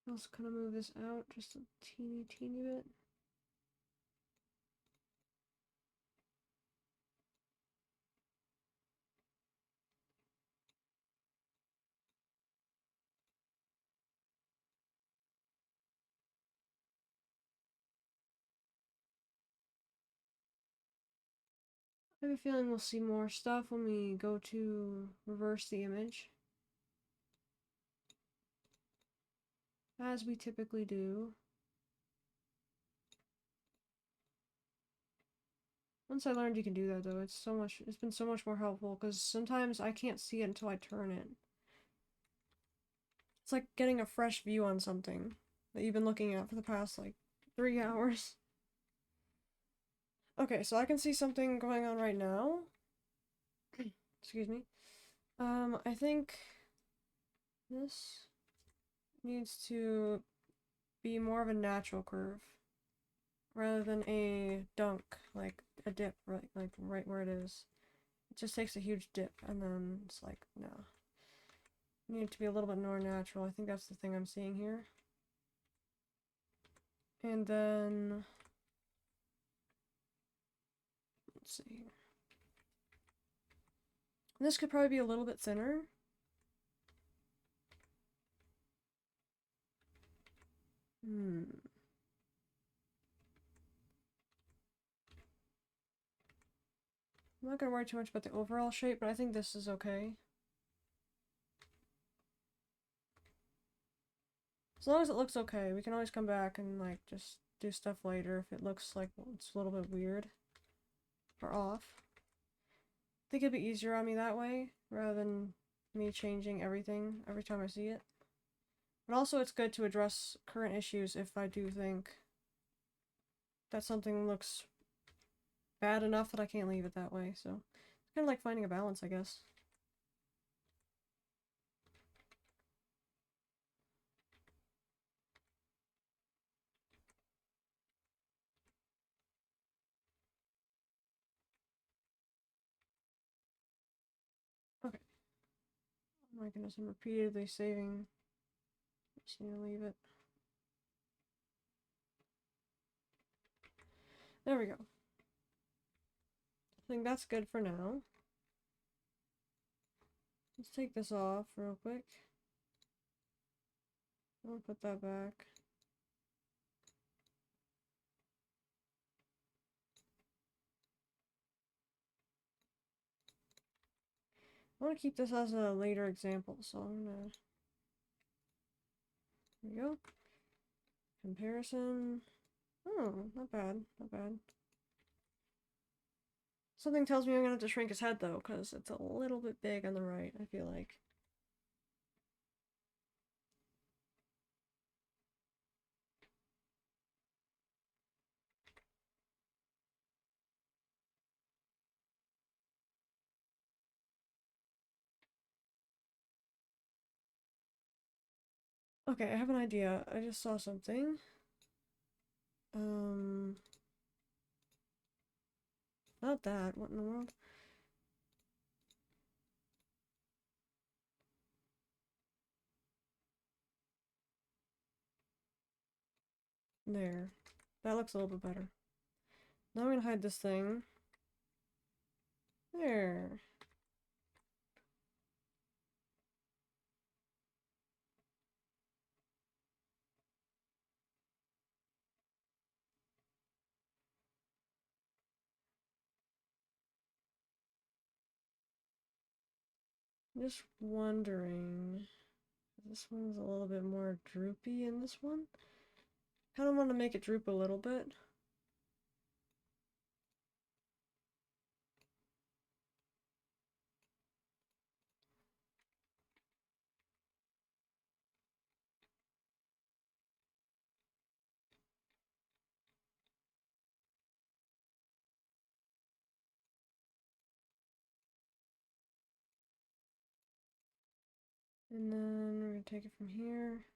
I'll also kind of move this out just a teeny bit. I have a feeling we'll see more stuff when we go to reverse the image, as we typically do. Once I learned you can do that though, it's been so much more helpful, because sometimes I can't see it until I turn it. It's like getting a fresh view on something that you've been looking at for the past, like, 3 hours. Okay, so I can see something going on right now. Excuse me. I think this needs to be more of a natural curve rather than a dunk, like a dip, right where it is. It just takes a huge dip and then it's like, no. Need it to be a little bit more natural. I think that's the thing I'm seeing here. And then, let's see here. This could probably be a little bit thinner. Hmm. I'm not gonna worry too much about the overall shape, but I think this is okay. As long as it looks okay, we can always come back and like just do stuff later if it looks like it's a little bit weird or off. I think it'd be easier on me that way rather than me changing everything every time I see it. But also it's good to address current issues if I do think that something looks bad enough that I can't leave it that way. So it's kind of like finding a balance, I guess. Okay. Oh my goodness, I'm repeatedly saving. Just need to leave it. There we go. I think that's good for now. Let's take this off real quick. I'll put that back. I want to keep this as a later example, so I'm gonna... There we go. Comparison. Oh, not bad, not bad. Something tells me I'm gonna have to shrink his head though, because it's a little bit big on the right, I feel like. Okay, I have an idea. I just saw something. Not that. What in the world? There. That looks a little bit better. Now I'm gonna hide this thing. There. Just wondering. This one's a little bit more droopy in this one. Kind of want to make it droop a little bit. And then we're gonna take it from here.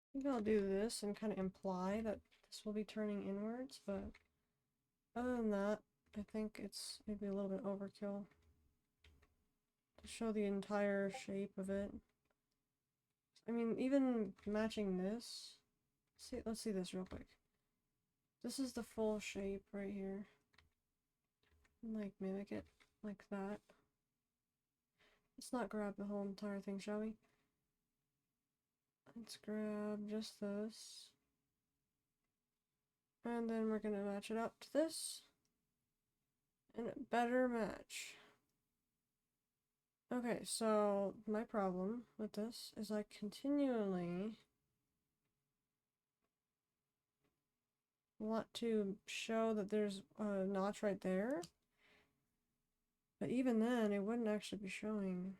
I think I'll do this and kind of imply that this will be turning inwards, but other than that, I think it's maybe a little bit overkill to show the entire shape of it. I mean, even matching this. See, let's see this real quick. This is the full shape right here. Like, mimic it like that. Let's not grab the whole entire thing, shall we? Let's grab just this. And then we're gonna match it up to this. And it better match. Okay, so my problem with this is I continually want to show that there's a notch right there, but even then it wouldn't actually be showing.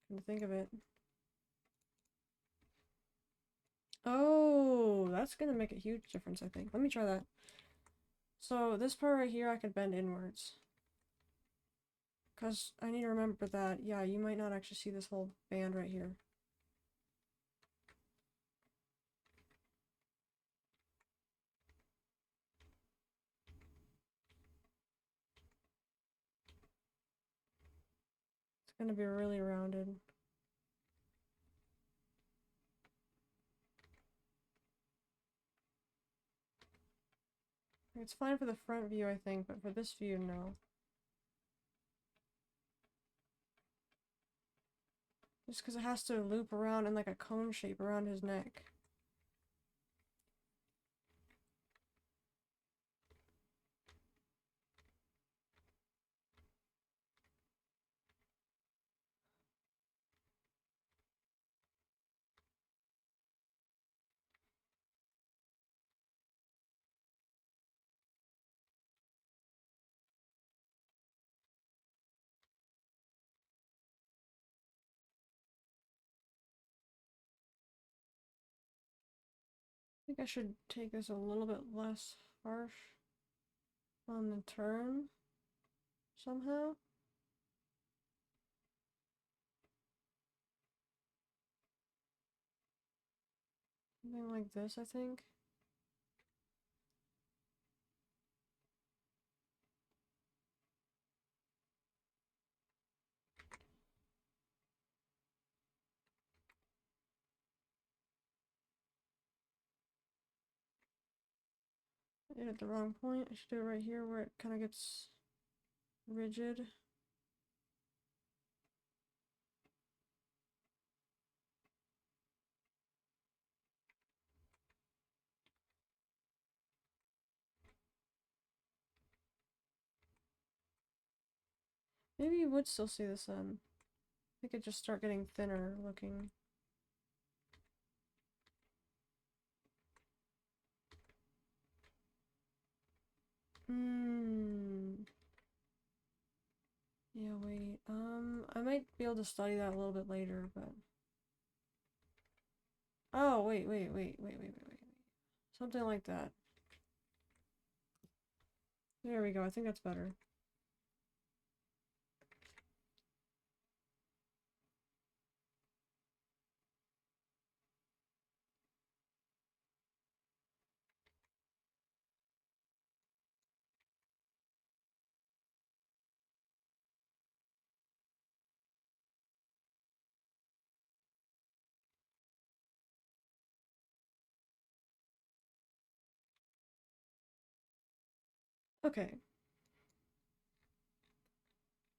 Come to think of it. Oh, that's gonna make a huge difference, I think. Let me try that. So this part right here I could bend inwards. Because I need to remember that, yeah, you might not actually see this whole band right here. It's gonna be really rounded. It's fine for the front view, I think, but for this view, no. Just because it has to loop around in like a cone shape around his neck. I think I should take this a little bit less harsh on the turn somehow. Something like this, I think. I did it at the wrong point. I should do it right here where it kind of gets rigid. Maybe you would still see this then. I could just start getting thinner looking. Hmm. Yeah, wait. I might be able to study that a little bit later, but... Oh, wait. Something like that. There we go. I think that's better. Okay.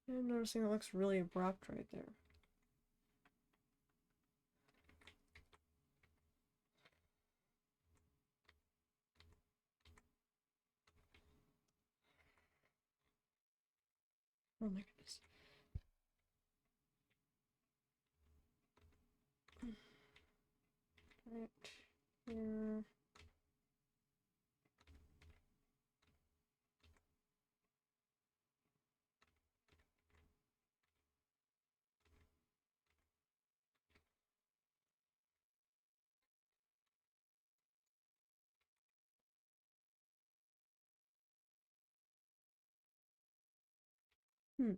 I'm noticing it looks really abrupt right there. Oh my goodness. Right here. Hmm.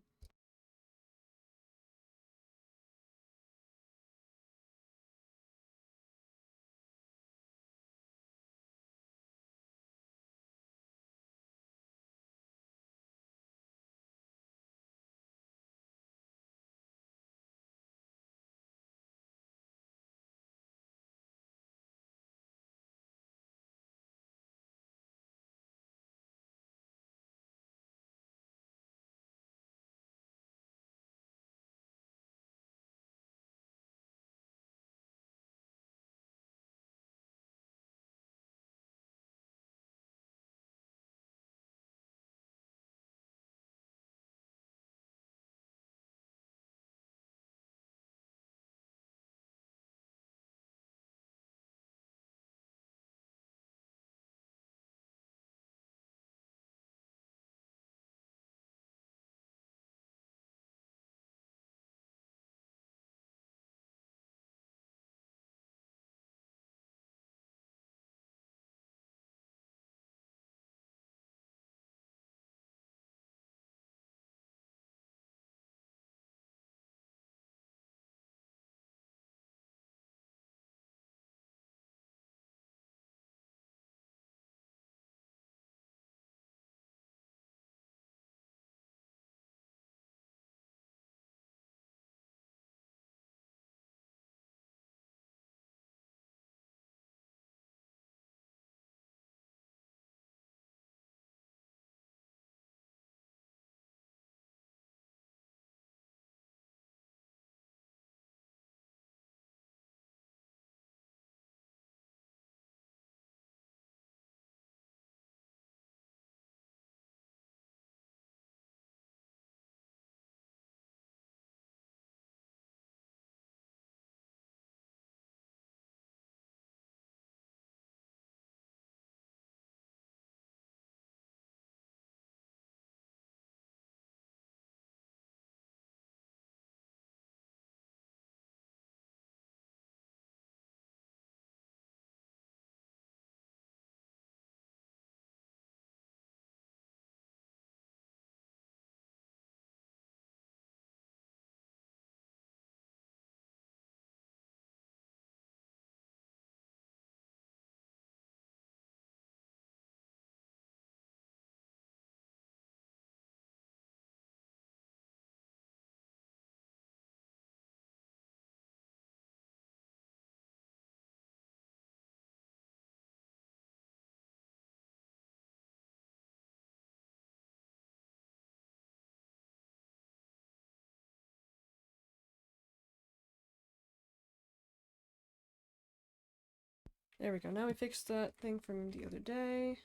There we go. Now we fixed that thing from the other day.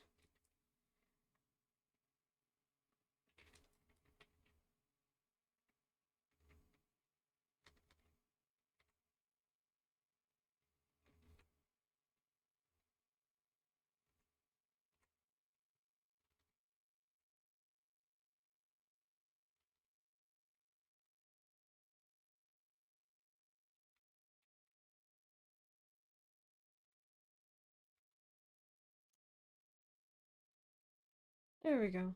There we go.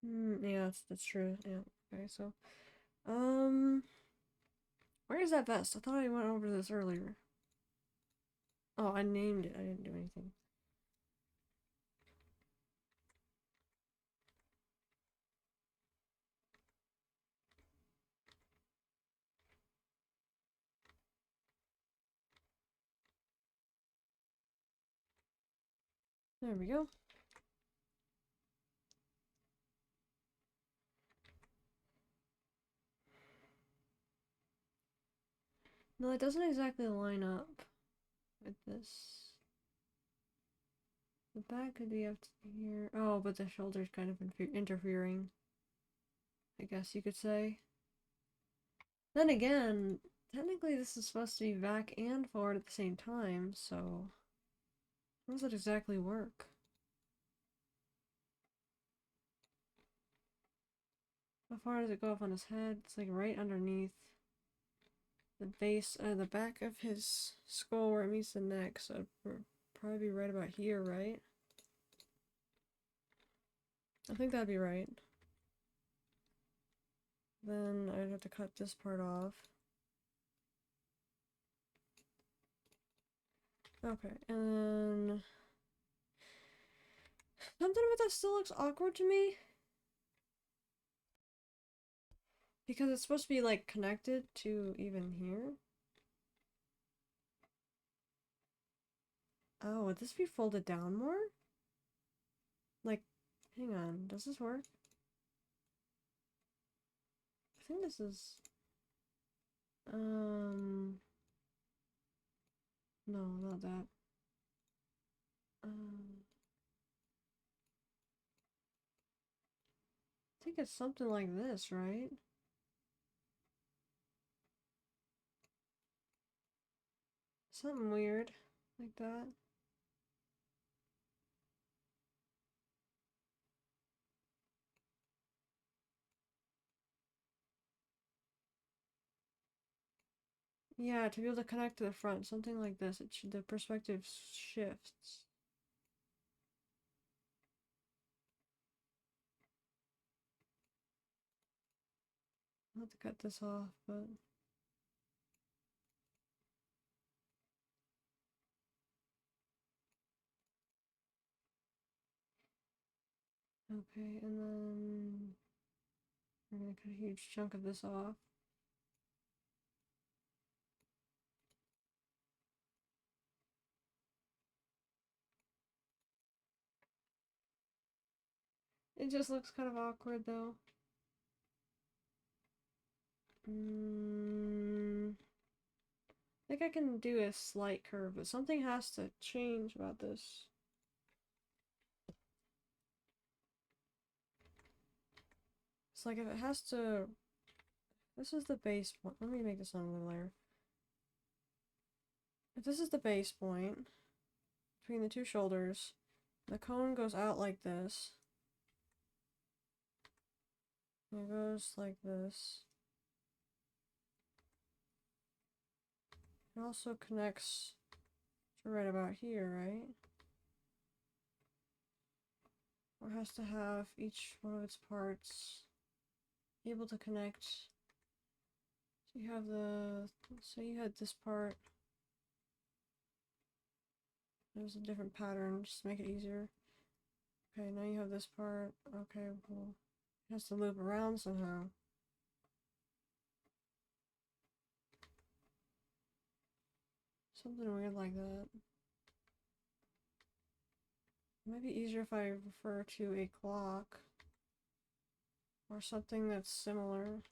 Yeah, that's true. Yeah. Okay, so, where is that vest? I thought I went over this earlier. Oh, I named it. I didn't do anything. There we go. No, it doesn't exactly line up with this. The back could be up to here. Oh, but the shoulder's kind of interfering, I guess you could say. Then again, technically this is supposed to be back and forward at the same time, so how does that exactly work? How far does it go up on his head? It's like right underneath the base, the back of his skull where it meets the neck, so it'd probably be right about here, right? I think that'd be right. Then I'd have to cut this part off. Okay, and then something about that still looks awkward to me. Because it's supposed to be like connected to even here. Oh, would this be folded down more? Like, hang on, does this work? I think this is... No, not that. I think it's something like this, right? Something weird like that. Yeah, to be able to connect to the front, something like this. The perspective shifts. I'll have to cut this off, but... Okay, and then... we're gonna cut a huge chunk of this off. It just looks kind of awkward, though. I think I can do a slight curve, but something has to change about this. It's like if it has to... This is the base point. Let me make this another layer. If this is the base point between the two shoulders, the cone goes out like this. And it goes like this. It also connects to right about here, right? Or has to have each one of its parts able to connect. So you have the... So you had this part. There's a different pattern just to make it easier. Okay, now you have this part. Okay, well, it has to loop around somehow. Something weird like that. It might be easier if I refer to a clock or something that's similar.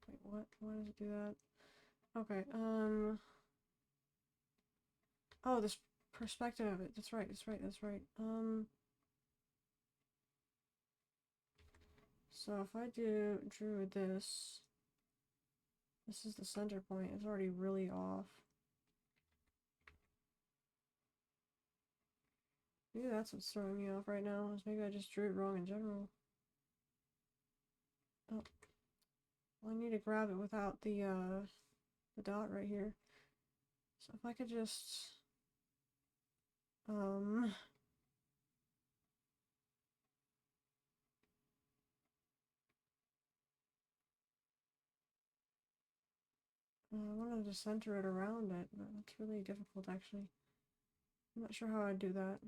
Wait, what? Why does it do that? Okay, oh, this perspective of it. That's right, that's right, that's right. So if I drew this is the center point. It's already really off. Maybe that's what's throwing me off right now, is maybe I just drew it wrong in general. Oh. Well, I need to grab it without the dot right here. So if I could just, I wanted to center it around it, but it's really difficult actually. I'm not sure how I'd do that.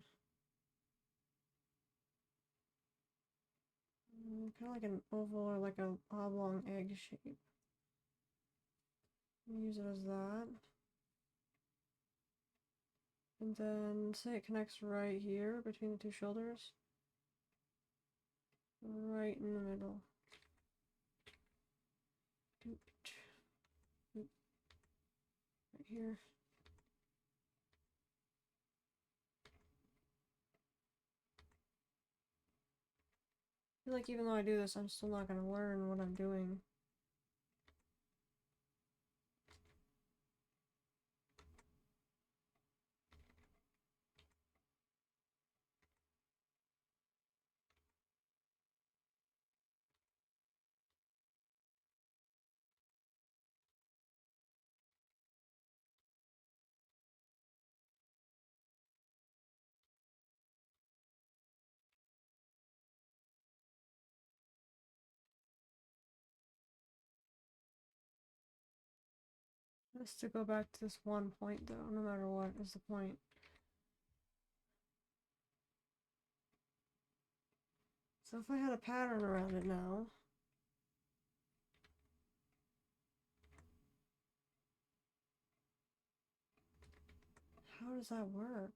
Kind of like an oval or like a oblong egg shape. Use it as that. And then say it connects right here between the two shoulders. Right in the middle. Doot, doot. Right here. I feel like even though I do this, I'm still not going to learn what I'm doing. Has to go back to this one point though, no matter what is the point. So if I had a pattern around it now, how does that work?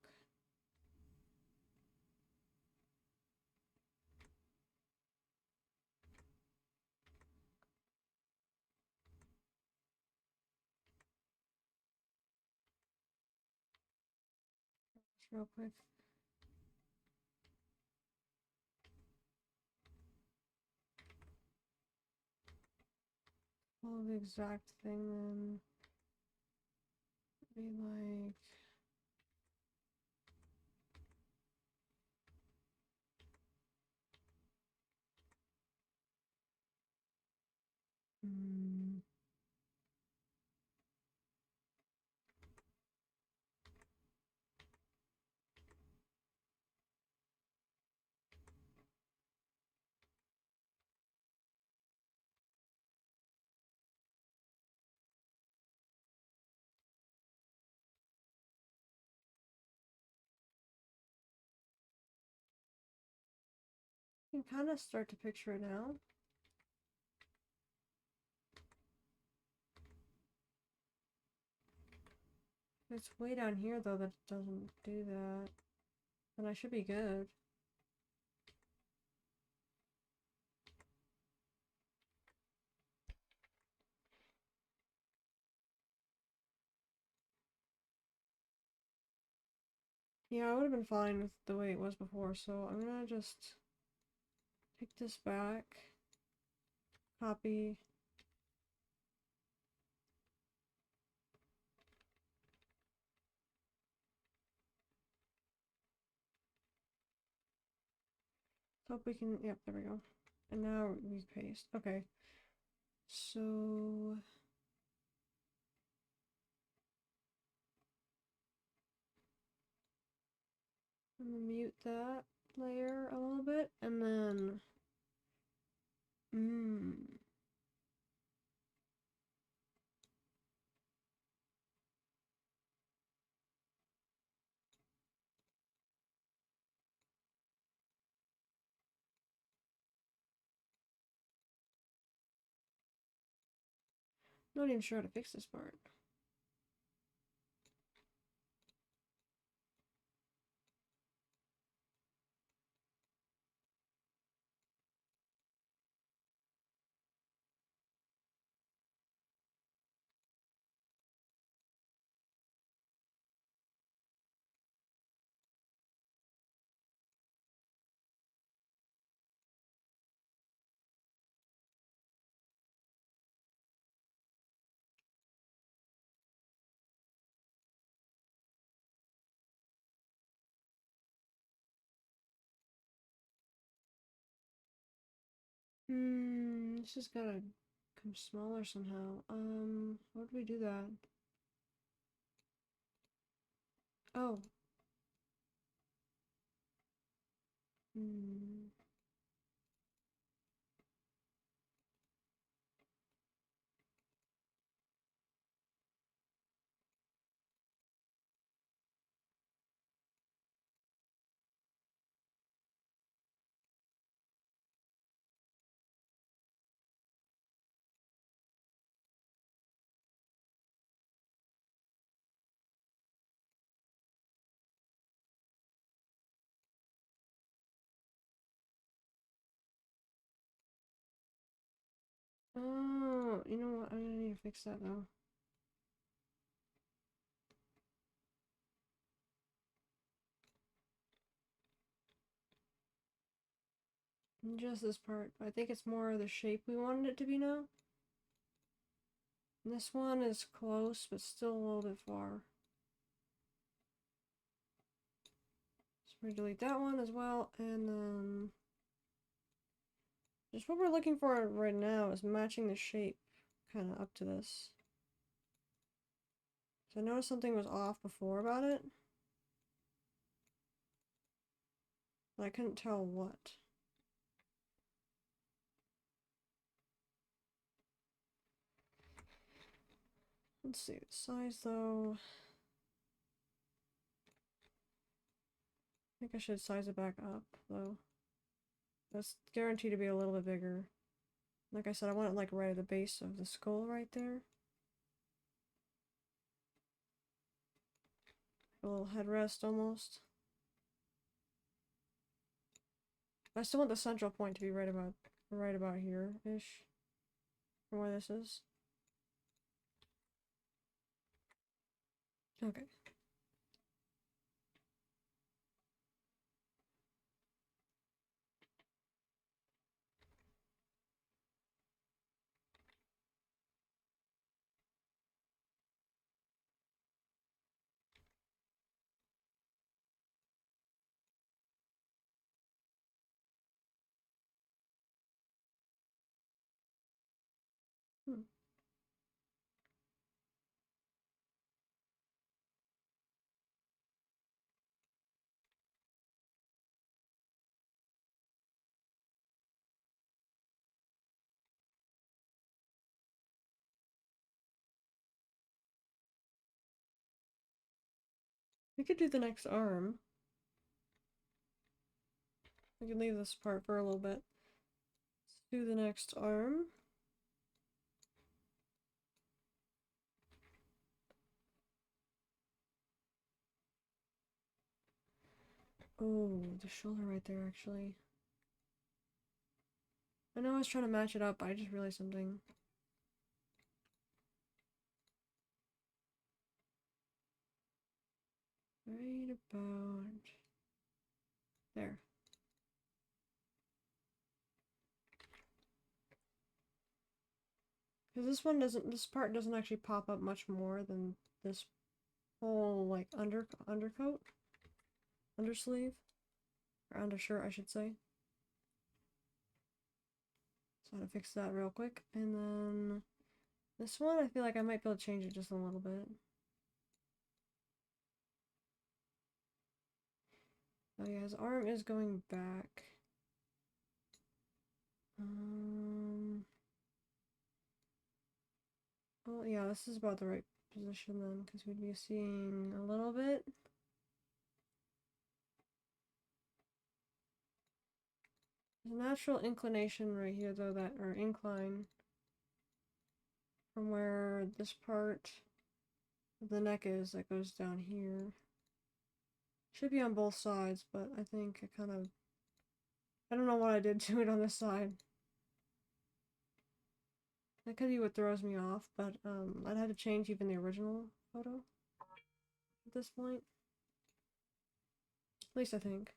Just real quick. Follow the exact thing then. Be like, you can kind of start to picture it now. It's way down here though that it doesn't do that. Then I should be good. Yeah, I would have been fine with the way it was before, so I'm gonna just take this back, copy. Hope we can, yep, there we go. And now we paste. Okay. So I'm gonna mute that layer a little bit and then Not even sure how to fix this part. This has gotta come smaller somehow. How do we do that? Oh. Hmm. Oh, you know what? I'm gonna need to fix that though. Just this part. I think it's more the shape we wanted it to be now. And this one is close, but still a little bit far. So we're gonna delete that one as well, and then just what we're looking for right now is matching the shape kind of up to this. So I noticed something was off before about it, but I couldn't tell what. Let's see the size though. I think I should size it back up though. That's guaranteed to be a little bit bigger. Like I said, I want it like right at the base of the skull right there. A little headrest almost. I still want the central point to be right about here-ish. From where this is. Okay. Hmm. We could do the next arm. We can leave this part for a little bit. Let's do the next arm. Oh, the shoulder right there, actually. I know I was trying to match it up, but I just realized something. Right about there. Because this part doesn't actually pop up much more than this whole, like, undercoat? Undersleeve? Or undershirt, I should say. So I'm gonna fix that real quick. And then this one, I feel like I might be able to change it just a little bit. Oh yeah, his arm is going back. Well, yeah, this is about the right position then, because we'd be seeing a little bit. There's a natural inclination right here, though, or incline. from where this part of the neck is that goes down here. Should be on both sides, but I think I don't know what I did to it on this side. That could be what throws me off, but I'd have to change even the original photo at this point. At least I think.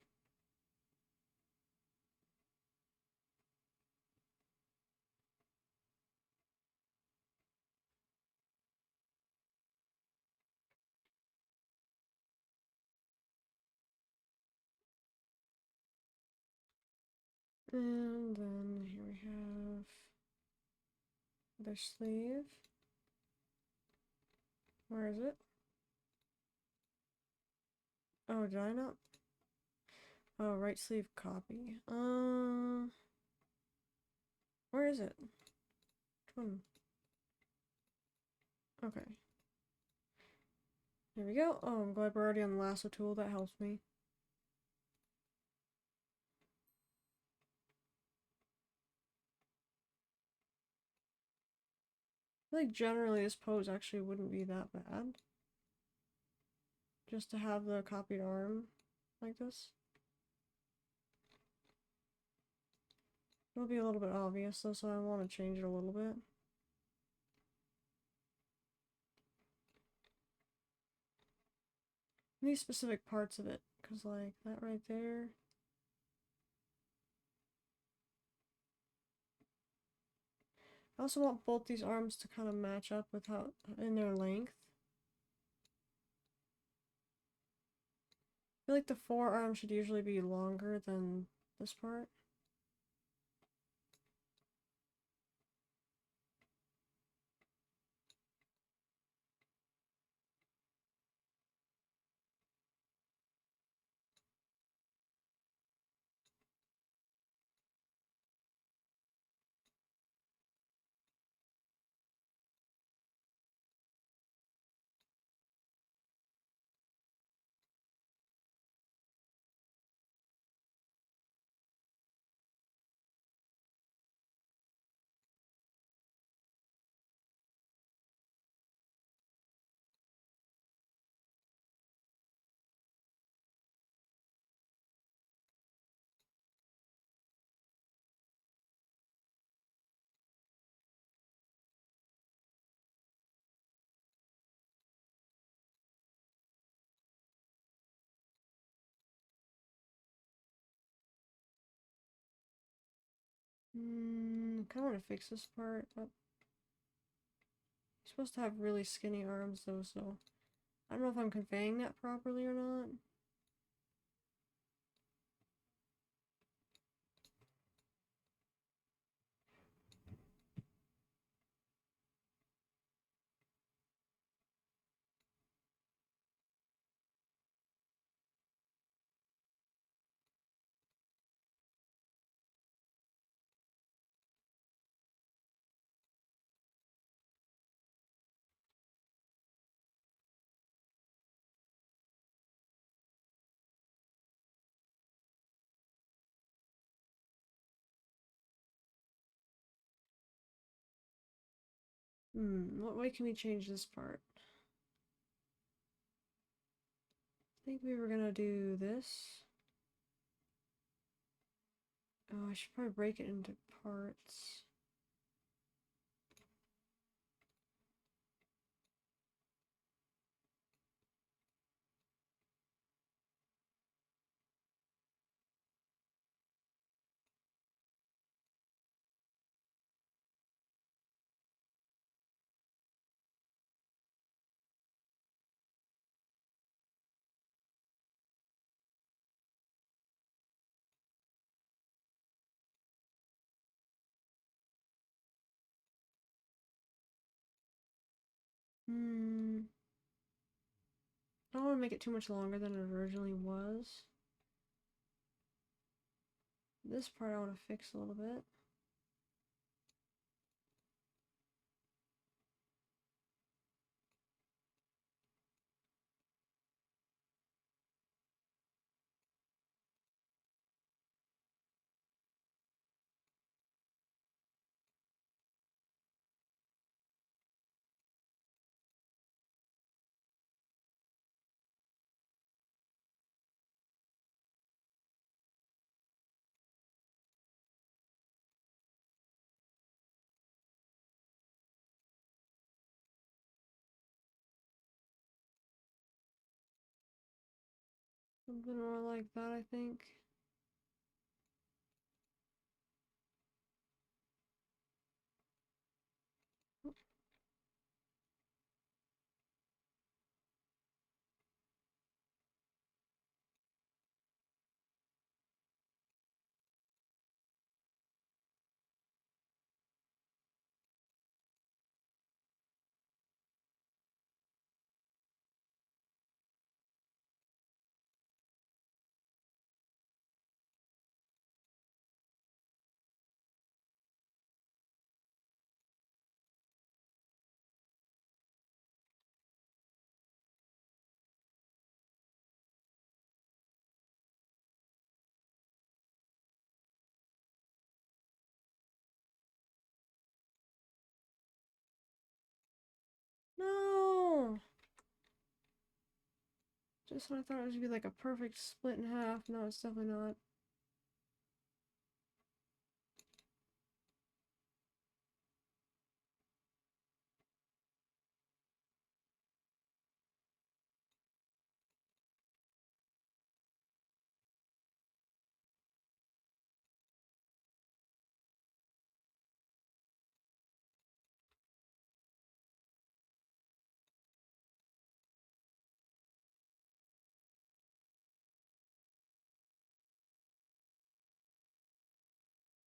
And then here we have their sleeve. Where is it? Oh, did I not? Oh, right sleeve copy. Where is it? Which one? Okay. There we go. Oh, I'm glad we're already on the lasso tool. That helps me. I feel like generally this pose actually wouldn't be that bad. Just to have the copied arm like this. It'll be a little bit obvious though, so I want to change it a little bit. These specific parts of it, because like that right there. I also want both these arms to kind of match up with how in their length. I feel like the forearm should usually be longer than this part. I kind of want to fix this part, but you're supposed to have really skinny arms though, so I don't know if I'm conveying that properly or not. What way can we change this part? I think we were gonna do this. Oh, I should probably break it into parts. I don't want to make it too much longer than it originally was. This part I want to fix a little bit. Something more like that, I think. No! Just when I thought it was gonna be like a perfect split in half. No, it's definitely not.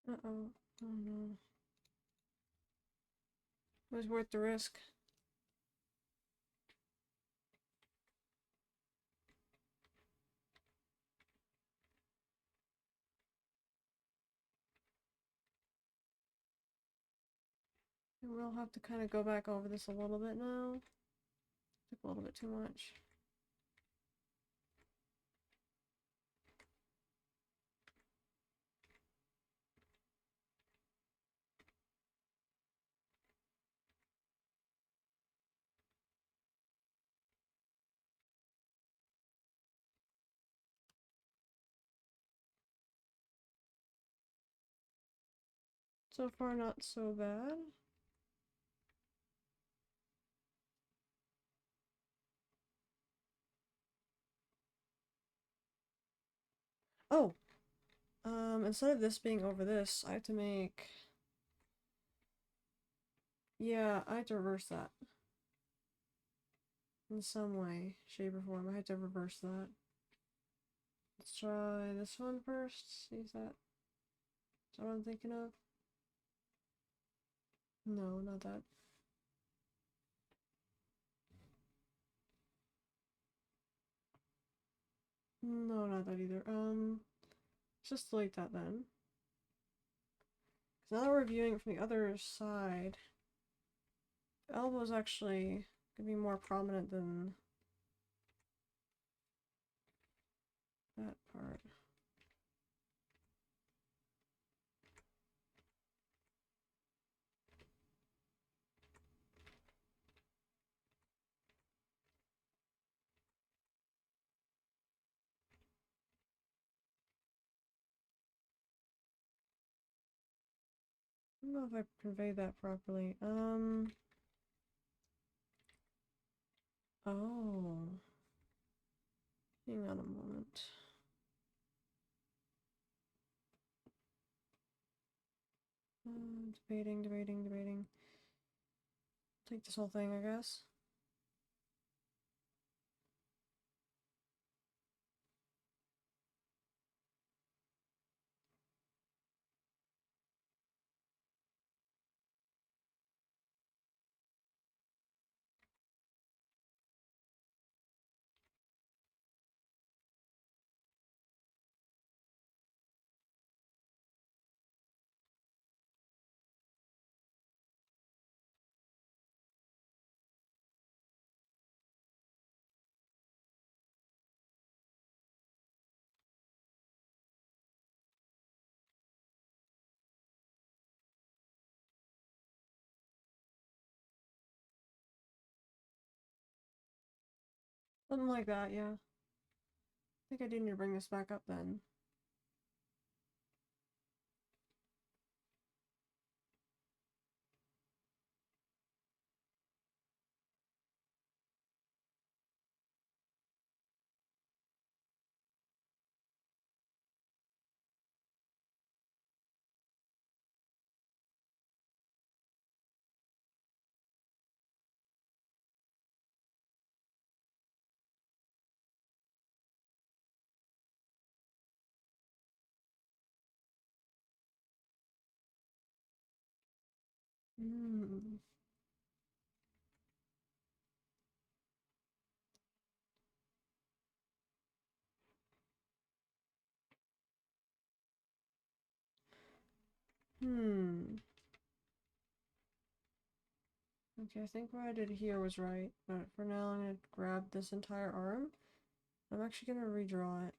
Uh-oh. Oh no. It was worth the risk. And we'll have to kind of go back over this a little bit now. Took a little bit too much. So far, not so bad. Oh! Instead of this being over this, I have to make... Yeah, I have to reverse that. In some way, shape, or form. I have to reverse that. Let's try this one first. See if that... Is that what I'm thinking of? No, not that. No, not that either. Let's just delete that then. Because now that we're viewing it from the other side, the elbow is actually gonna be more prominent than that part. I don't know if I conveyed that properly. Oh. Hang on a moment. Debating. Take this whole thing, I guess. Something like that, yeah. I think I do need to bring this back up then. Hmm. Hmm. Okay, I think what I did here was right, but for now I'm gonna grab this entire arm. I'm actually gonna redraw it.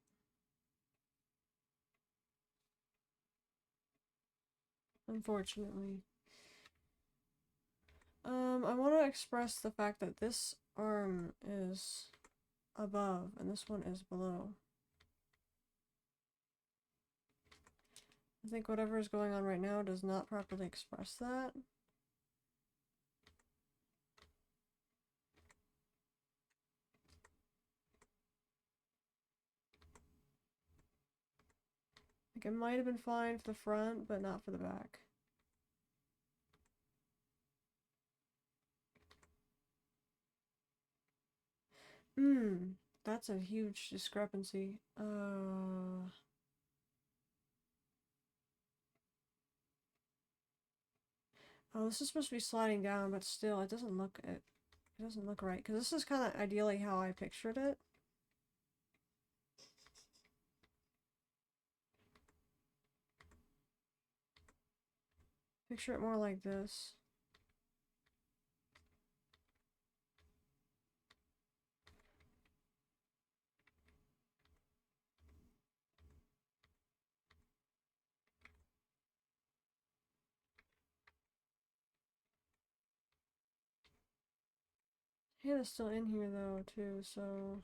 Unfortunately. I want to express the fact that this arm is above and this one is below. I think whatever is going on right now does not properly express that. Like, it might have been fine for the front, but not for the back. That's a huge discrepancy. Oh, this is supposed to be sliding down, but still, it doesn't look right, because this is kind of ideally how I pictured it. Picture it more like this. Hand is still in here though, too, so...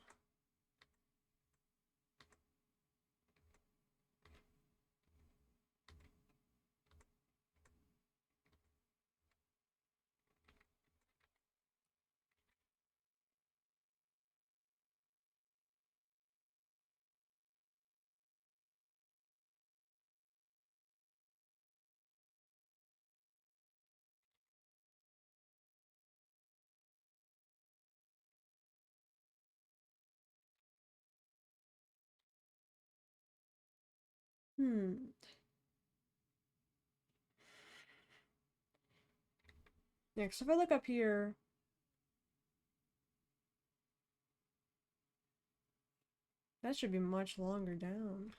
Hmm. Next, if I look up here, that should be much longer down.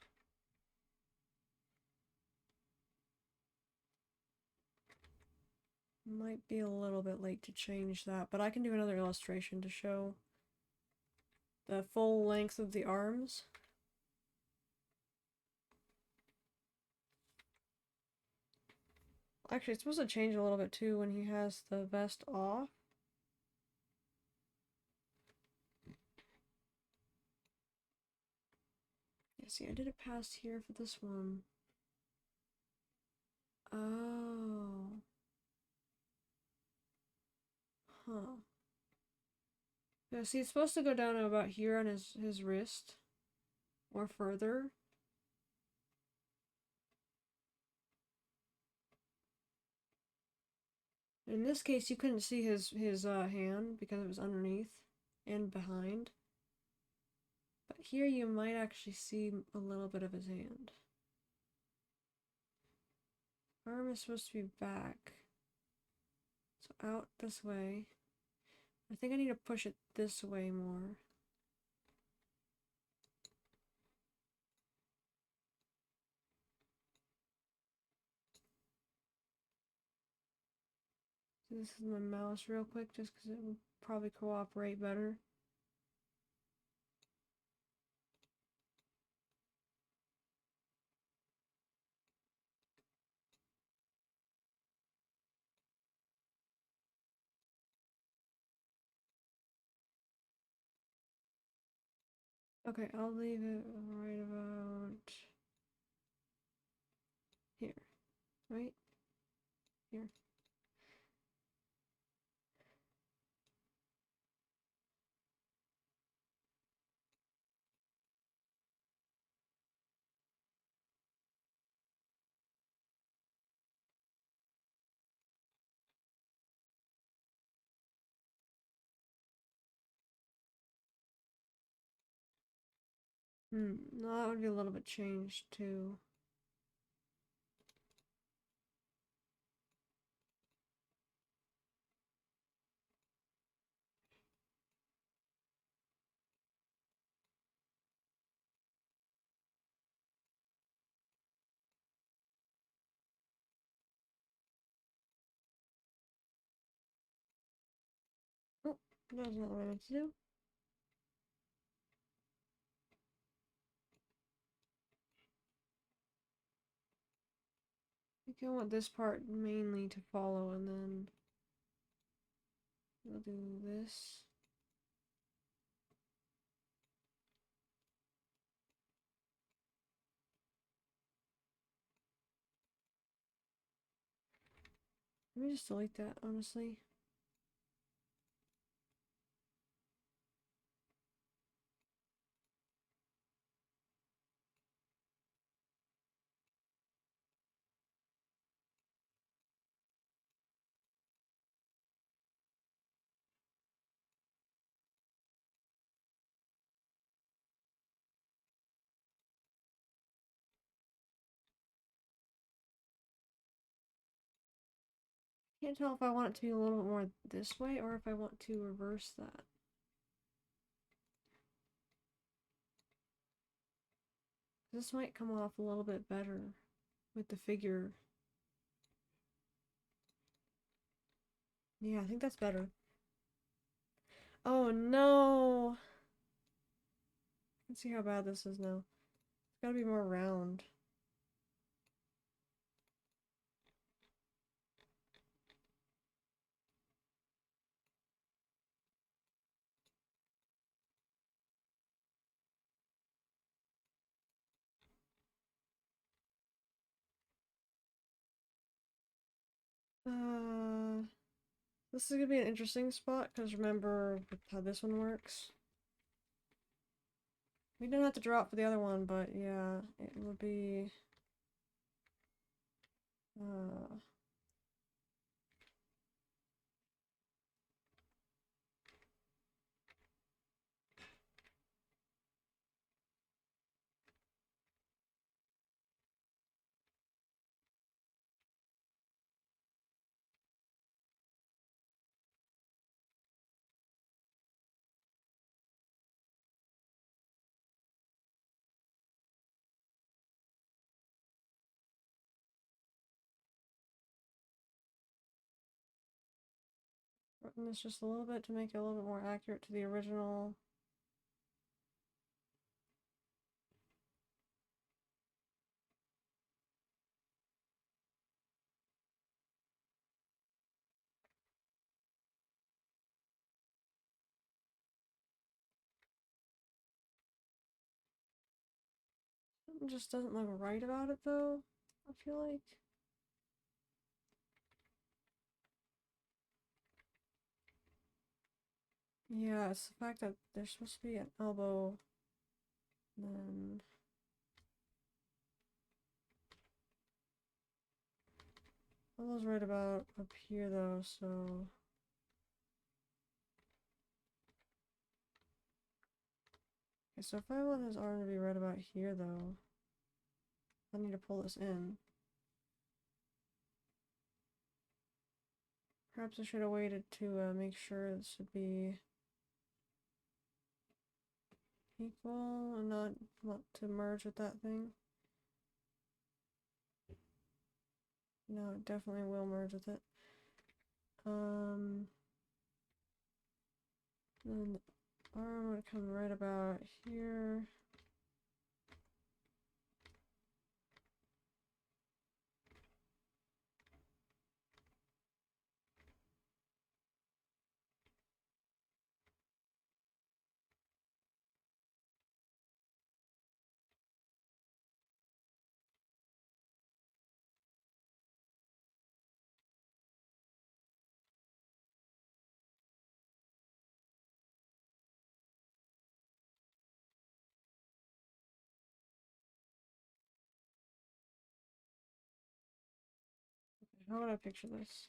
Might be a little bit late to change that, but I can do another illustration to show the full length of the arms. Actually, it's supposed to change a little bit too when he has the vest off. Yeah, see, I did it past here for this one. Oh. Huh. Yeah, see, it's supposed to go down to about here on his wrist. Or further. In this case, you couldn't see his hand because it was underneath and behind. But here you might actually see a little bit of his hand. Arm is supposed to be back. So out this way. I think I need to push it this way more. So this is my mouse real quick just because it would probably cooperate better. Okay, I'll leave it right about here. Right? Here. No, that would be a little bit changed too. That's not what I meant to do. I think I want this part mainly to follow, and then we'll do this. Let me just delete that, honestly. Can't tell if I want it to be a little bit more this way or if I want to reverse that. This might come off a little bit better with the figure. Yeah, I think that's better. Oh no! Let's see how bad this is now. It's gotta be more round. This is gonna be an interesting spot because remember how this one works. We don't have to draw it for the other one, but yeah, it would be. Uh, shorten this just a little bit to make it a little bit more accurate to the original. Something just doesn't look right about it though, I feel like. Yeah, it's the fact that there's supposed to be an elbow, then elbow's right about up here though, so okay, so if I want his arm to be right about here though, I need to pull this in. Perhaps I should have waited to make sure this would be equal and not want to merge with that thing. No, it definitely will merge with it. Then the arm would come right about here. How would I picture this?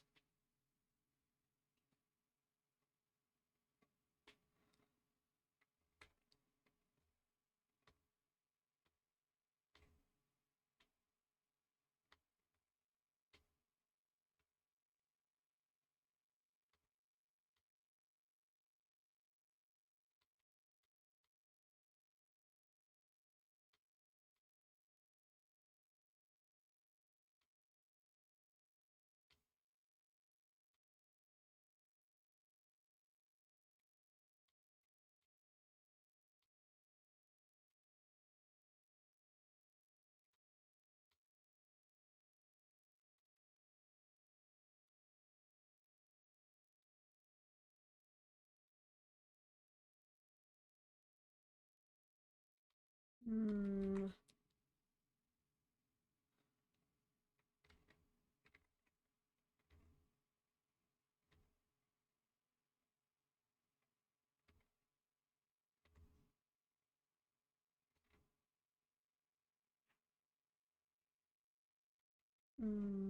Hmm. Hmm.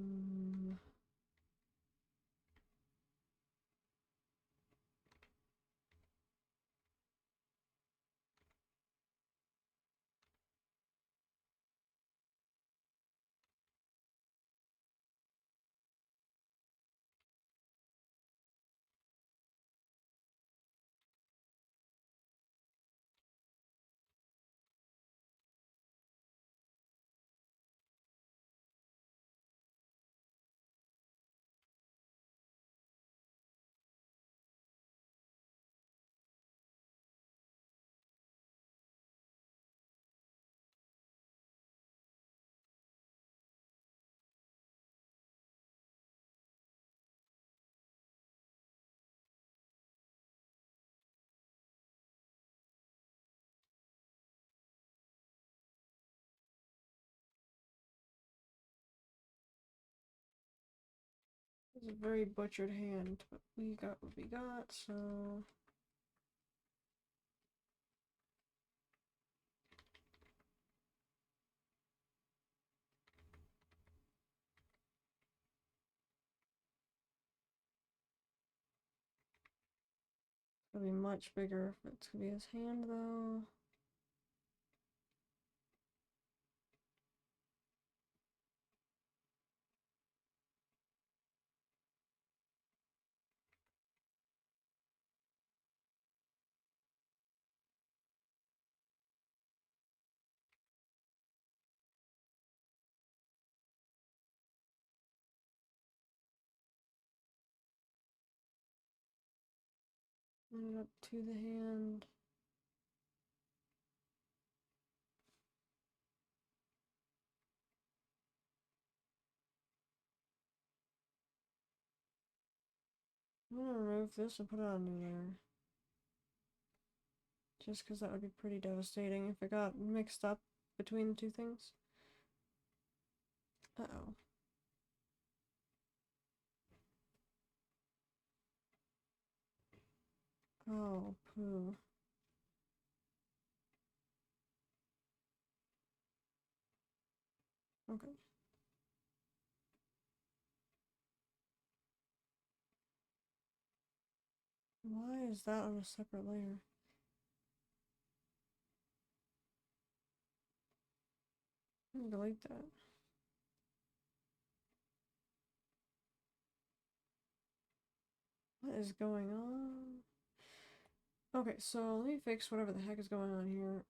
It's a very butchered hand, but we got what we got, so... It'll be much bigger if it's gonna be his hand, though. Run it up to the hand. I'm gonna remove this and put it on there. Just because that would be pretty devastating if it got mixed up between the two things. Uh-oh. Oh, poo. Okay. Why is that on a separate layer? I'm gonna delete that. What is going on? Okay, so let me fix whatever the heck is going on here.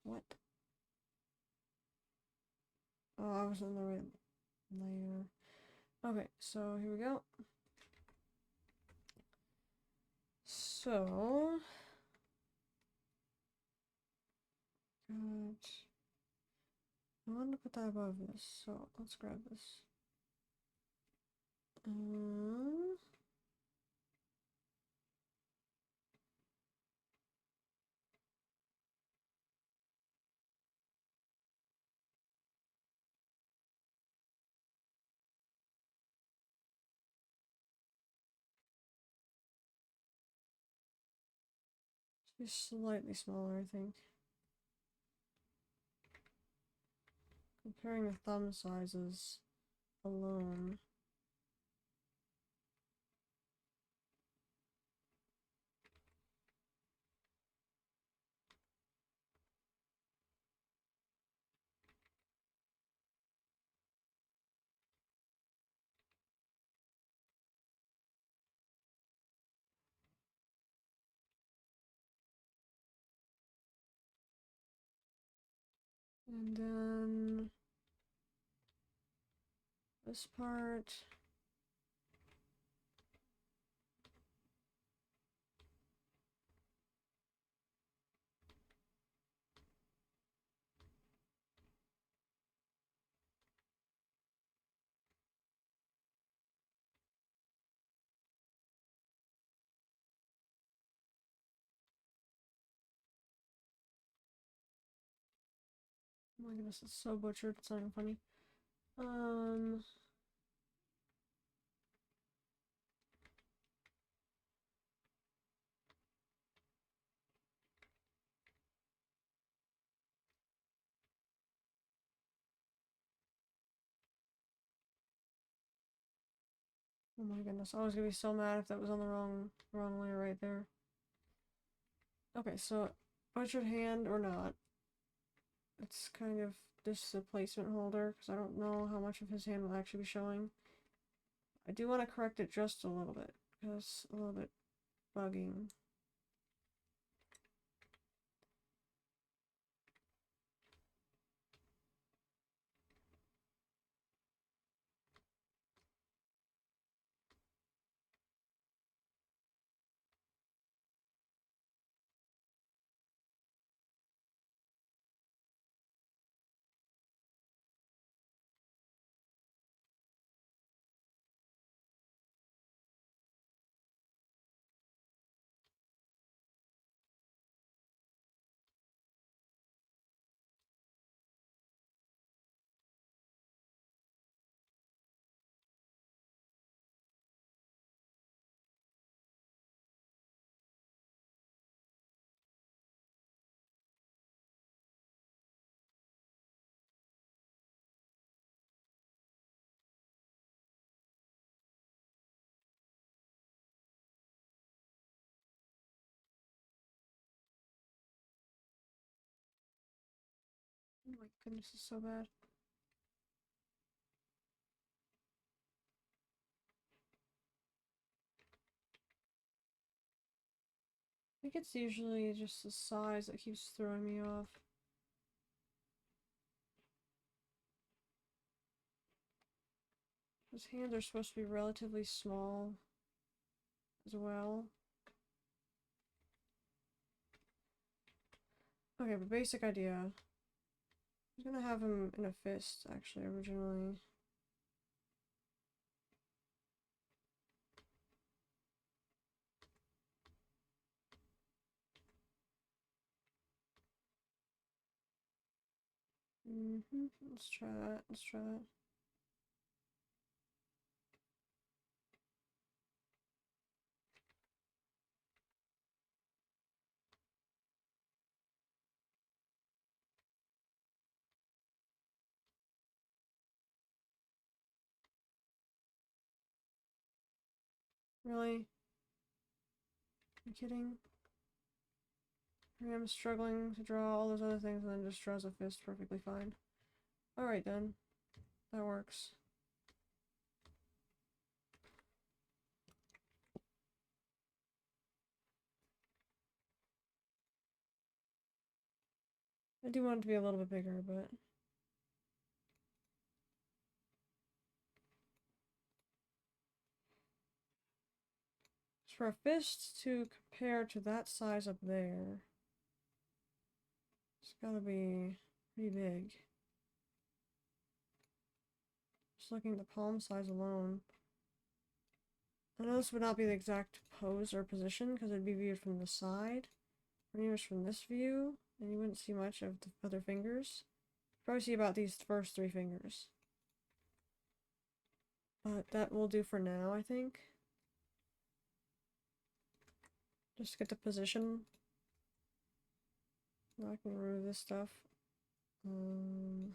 What? Oh, I was in the right layer. Okay, so here we go. So, got... I wanted to put that above this, so let's grab this. Be slightly smaller, I think. Comparing the thumb sizes alone. And then this part. my goodness, it's so butchered, it's not even funny. Oh my goodness, I was gonna be so mad if that was on the wrong layer right there. Okay, so butchered hand or not, it's kind of just a placement holder because I don't know how much of his hand will actually be showing. I do want to correct it just a little bit because it's a little bit bugging. Oh my goodness, it's so bad. I think it's usually just the size that keeps throwing me off. His hands are supposed to be relatively small as well. Okay, but basic idea. I was gonna have him in a fist, actually, originally. Let's try that. Let's try that. Really? Are you kidding? I'm struggling to draw all those other things and then just draws a fist perfectly fine. Alright then. That works. I do want it to be a little bit bigger, but... for a fist to compare to that size up there, it's gotta be pretty big. Just looking at the palm size alone. I know this would not be the exact pose or position because it'd be viewed from the side. Pretty much from this view, and you wouldn't see much of the other fingers. You'd probably see about these first 3 fingers. But that will do for now, I think. Just get the position. Now I can remove this stuff. Um,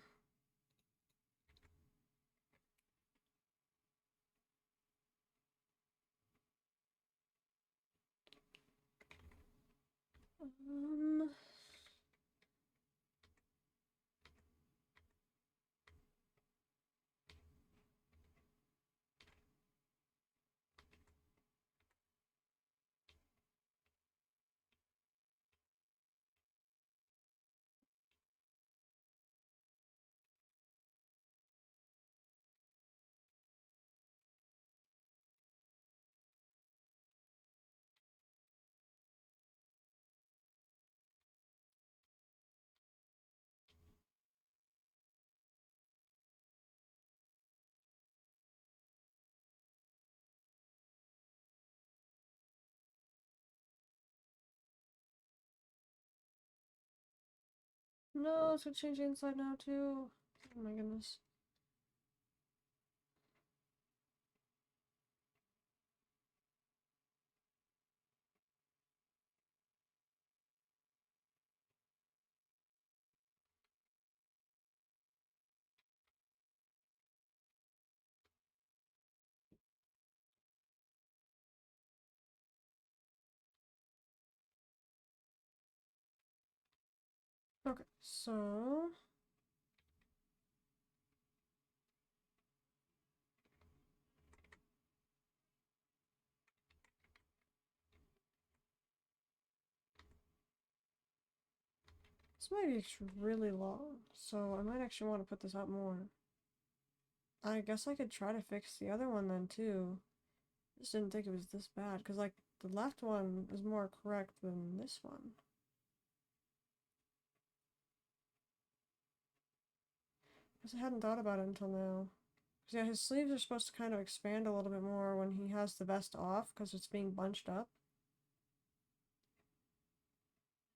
No, it's gonna change the inside now too. Oh my goodness. Okay, so this might be really long, so I might actually want to put this up more. I guess I could try to fix the other one then too. Just didn't think it was this bad, because like the left one is more correct than this one. Because I hadn't thought about it until now. Because yeah, his sleeves are supposed to kind of expand a little bit more when he has the vest off, because it's being bunched up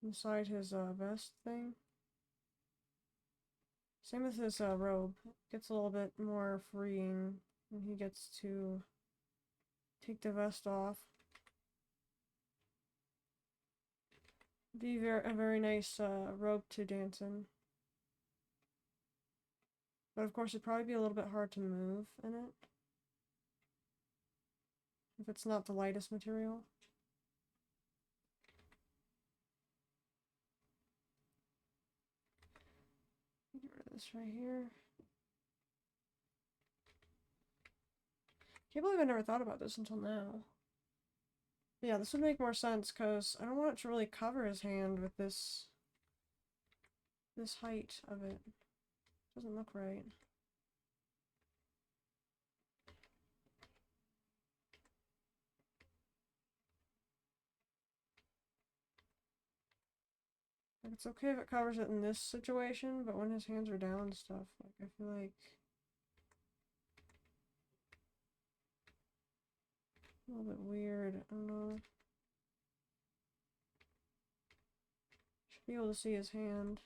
inside his vest thing. Same with his robe. It gets a little bit more freeing when he gets to take the vest off. Be a very nice robe to dance in. But of course, it'd probably be a little bit hard to move in it. If it's not the lightest material. Get rid of this right here. Can't believe I never thought about this until now. But yeah, this would make more sense because I don't want it to really cover his hand with this height of it. Doesn't look right. Like, it's okay if it covers it in this situation, but when his hands are down and stuff, like, I feel like a little bit weird. I don't know. Should be able to see his hand.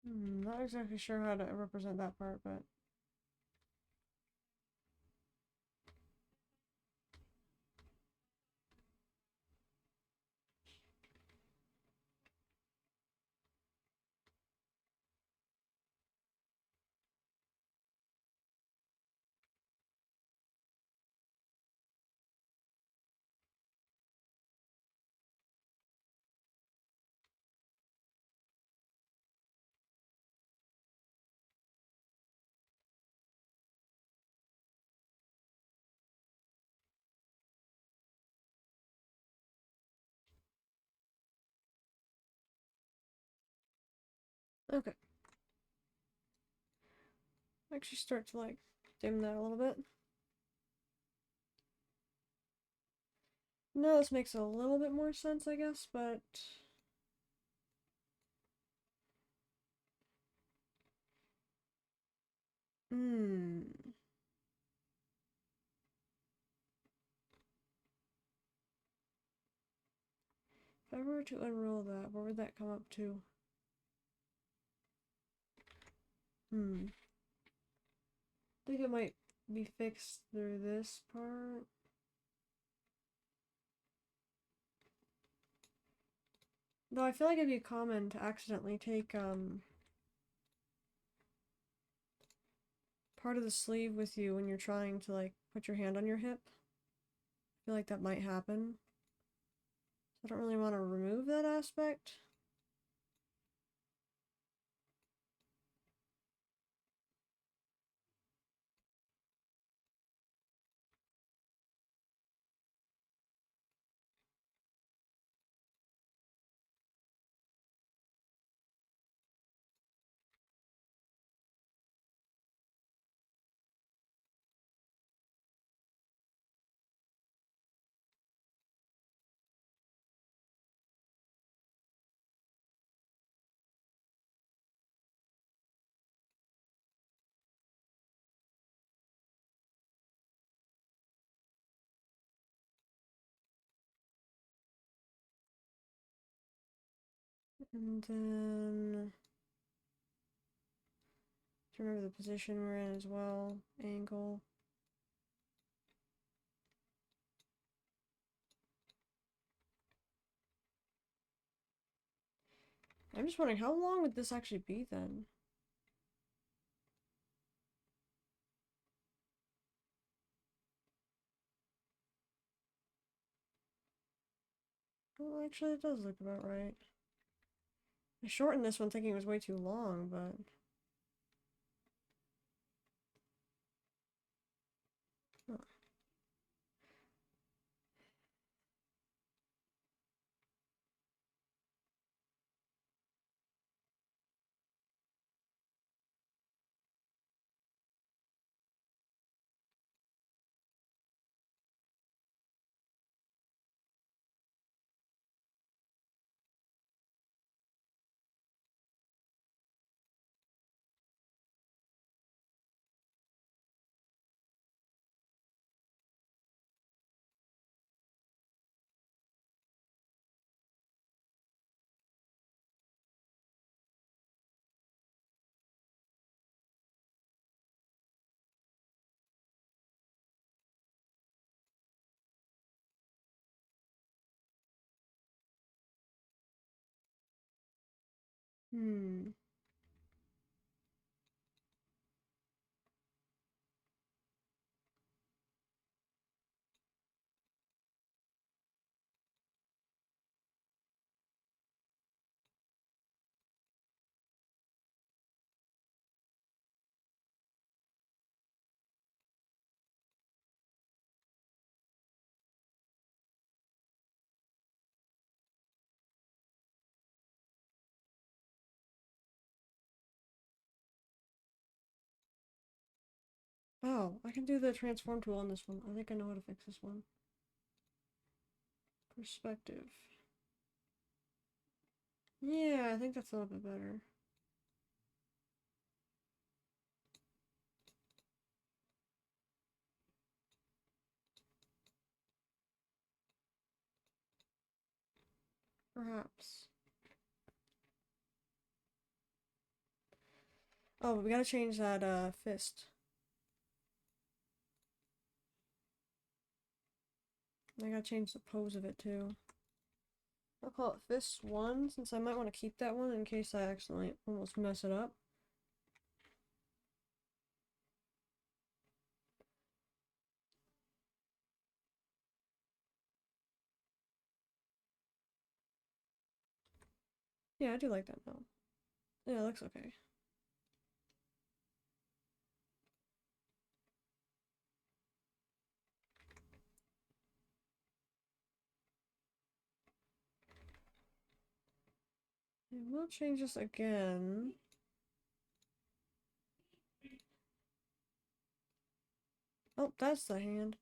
Not exactly sure how to represent that part, but okay. Actually start to like dim that a little bit. No, this makes a little bit more sense, I guess, but hmm. If I were to unroll that, where would that come up to? I think it might be fixed through this part. Though I feel like it'd be common to accidentally take part of the sleeve with you when you're trying to like put your hand on your hip. I feel like that might happen. I don't really want to remove that aspect. And then to remember the position we're in as well. Angle. I'm just wondering, how long would this actually be then? Well, actually, it does look about right. I shortened this one thinking it was way too long, but... Huh. Hmm. Oh, I can do the transform tool on this one. I think I know how to fix this one. Perspective. Yeah, I think that's a little bit better. Perhaps. Oh, but we gotta change that, fist. I gotta change the pose of it too. I'll call it fist 1, since I might want to keep that one in case I accidentally almost mess it up. Yeah, I do like that now. Yeah, it looks okay. And we'll change this again. Oh, that's the hand.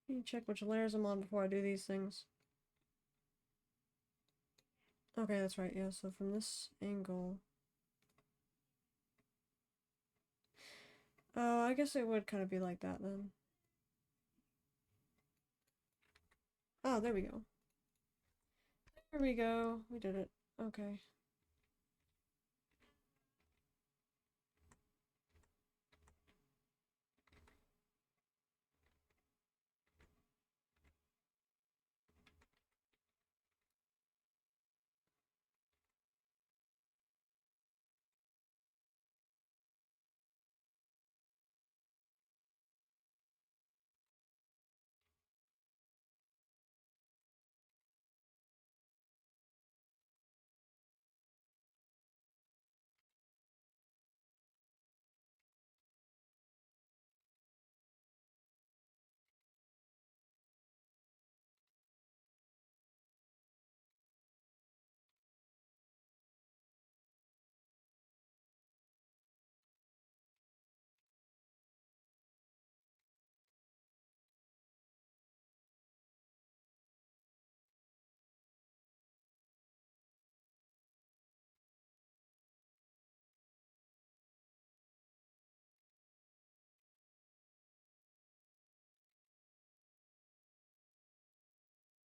Let me check which layers I'm on before I do these things. Okay, that's right, yeah, so from this angle... Oh, I guess it would kind of be like that then. Oh, there we go. There we go. We did it. Okay.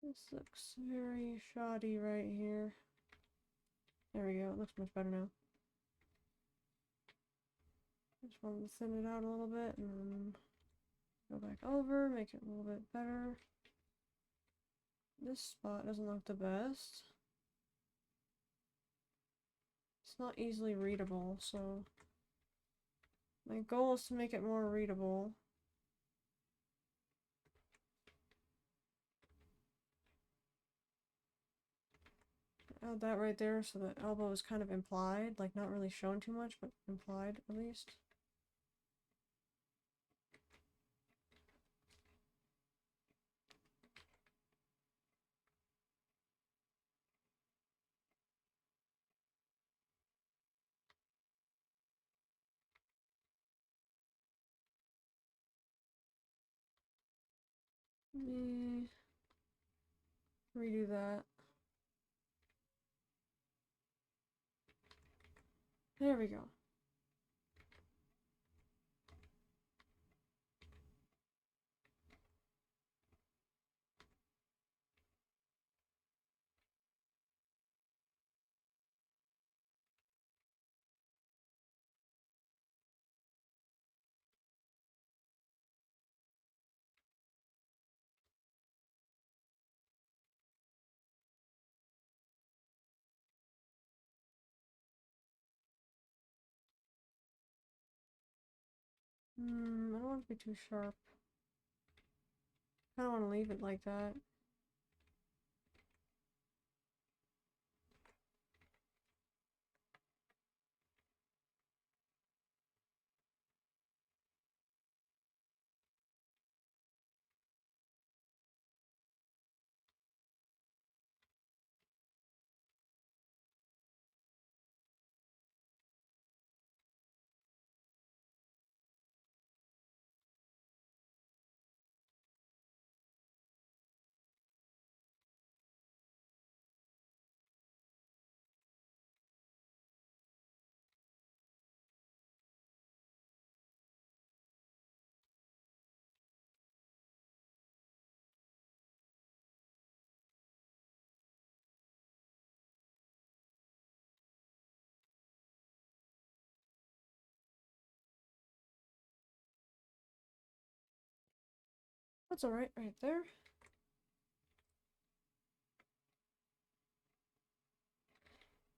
This looks very shoddy right here. There we go. It looks much better now. Just want to thin it out a little bit and then go back over, make it a little bit better. This spot doesn't look the best. It's not easily readable, so my goal is to make it more readable. Add that right there so the elbow is kind of implied, like not really shown too much, but implied at least. Let me redo that. There we go. I don't want it to be too sharp. I don't want to leave it like that. That's alright, right there.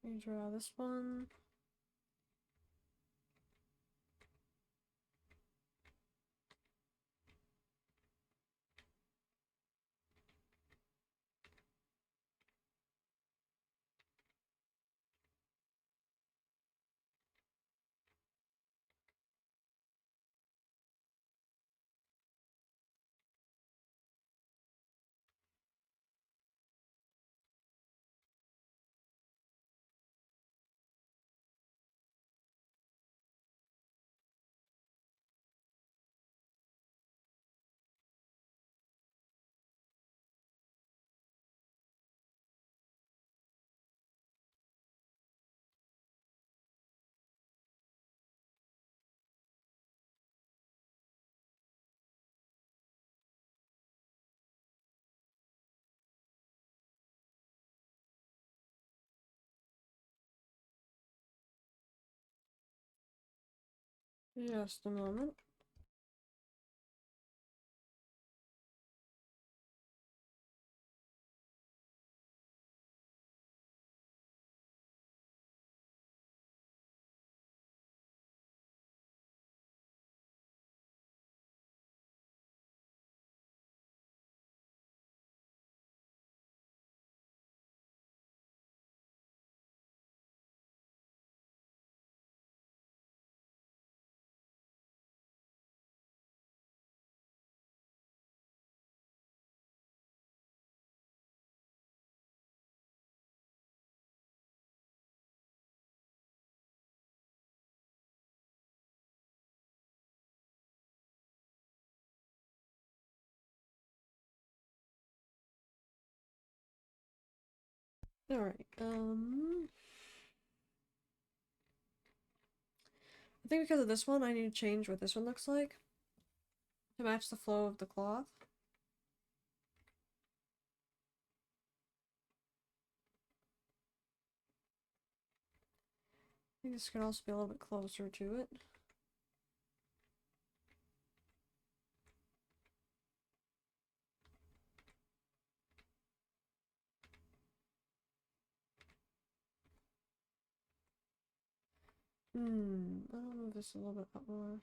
Redraw this one. Just a moment. Alright, I think because of this one, I need to change what this one looks like to match the flow of the cloth. I think this can also be a little bit closer to it. I don't know if this is a little bit up more.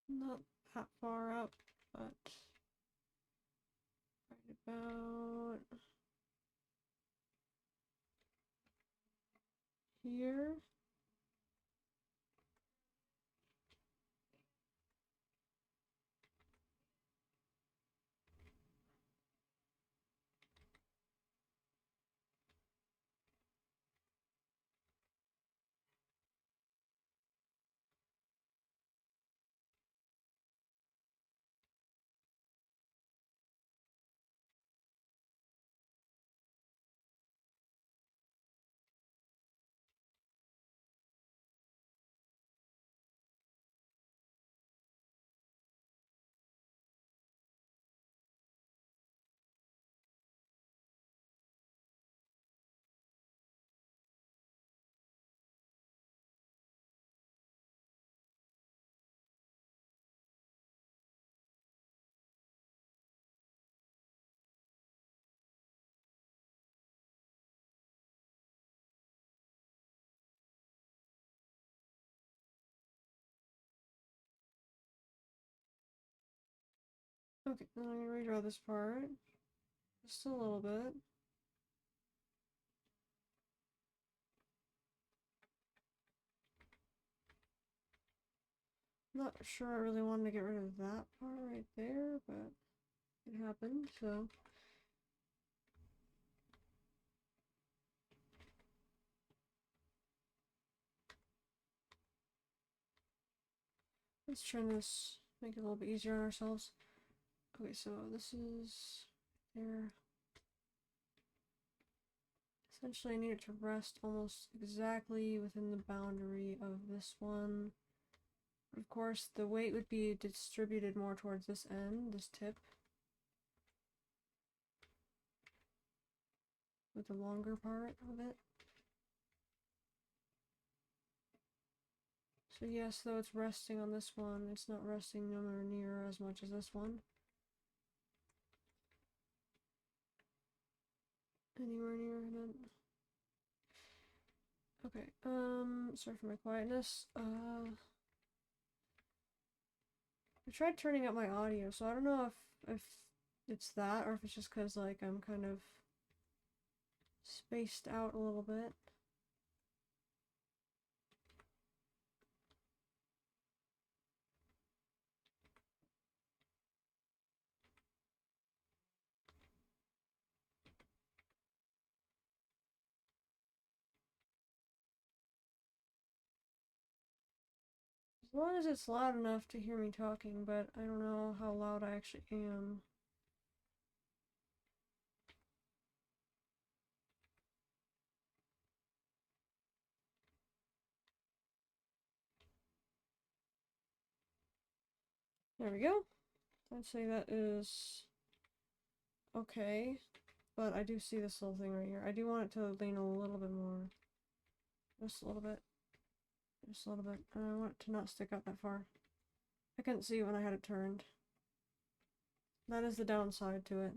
Not that far up, but right about here. Okay, then I'm gonna redraw this part. Just a little bit. Not sure I really wanted to get rid of that part right there, but it happened, so. Let's trim this, make it a little bit easier on ourselves. Okay, so this is there. Essentially, I need it to rest almost exactly within the boundary of this one. Of course, the weight would be distributed more towards this end, this tip, with the longer part of it. So yes, though it's resting on this one, it's not resting nowhere near as much as this one. Anywhere near that. Okay, sorry for my quietness. I tried turning up my audio, so I don't know if it's that or if it's just because like I'm kind of spaced out a little bit. As long as it's loud enough to hear me talking, but I don't know how loud I actually am. There we go. I'd say that is okay, but I do see this little thing right here. I do want it to lean a little bit more. Just a little bit. Just a little bit. And I want it to not stick out that far. I couldn't see it when I had it turned. That is the downside to it.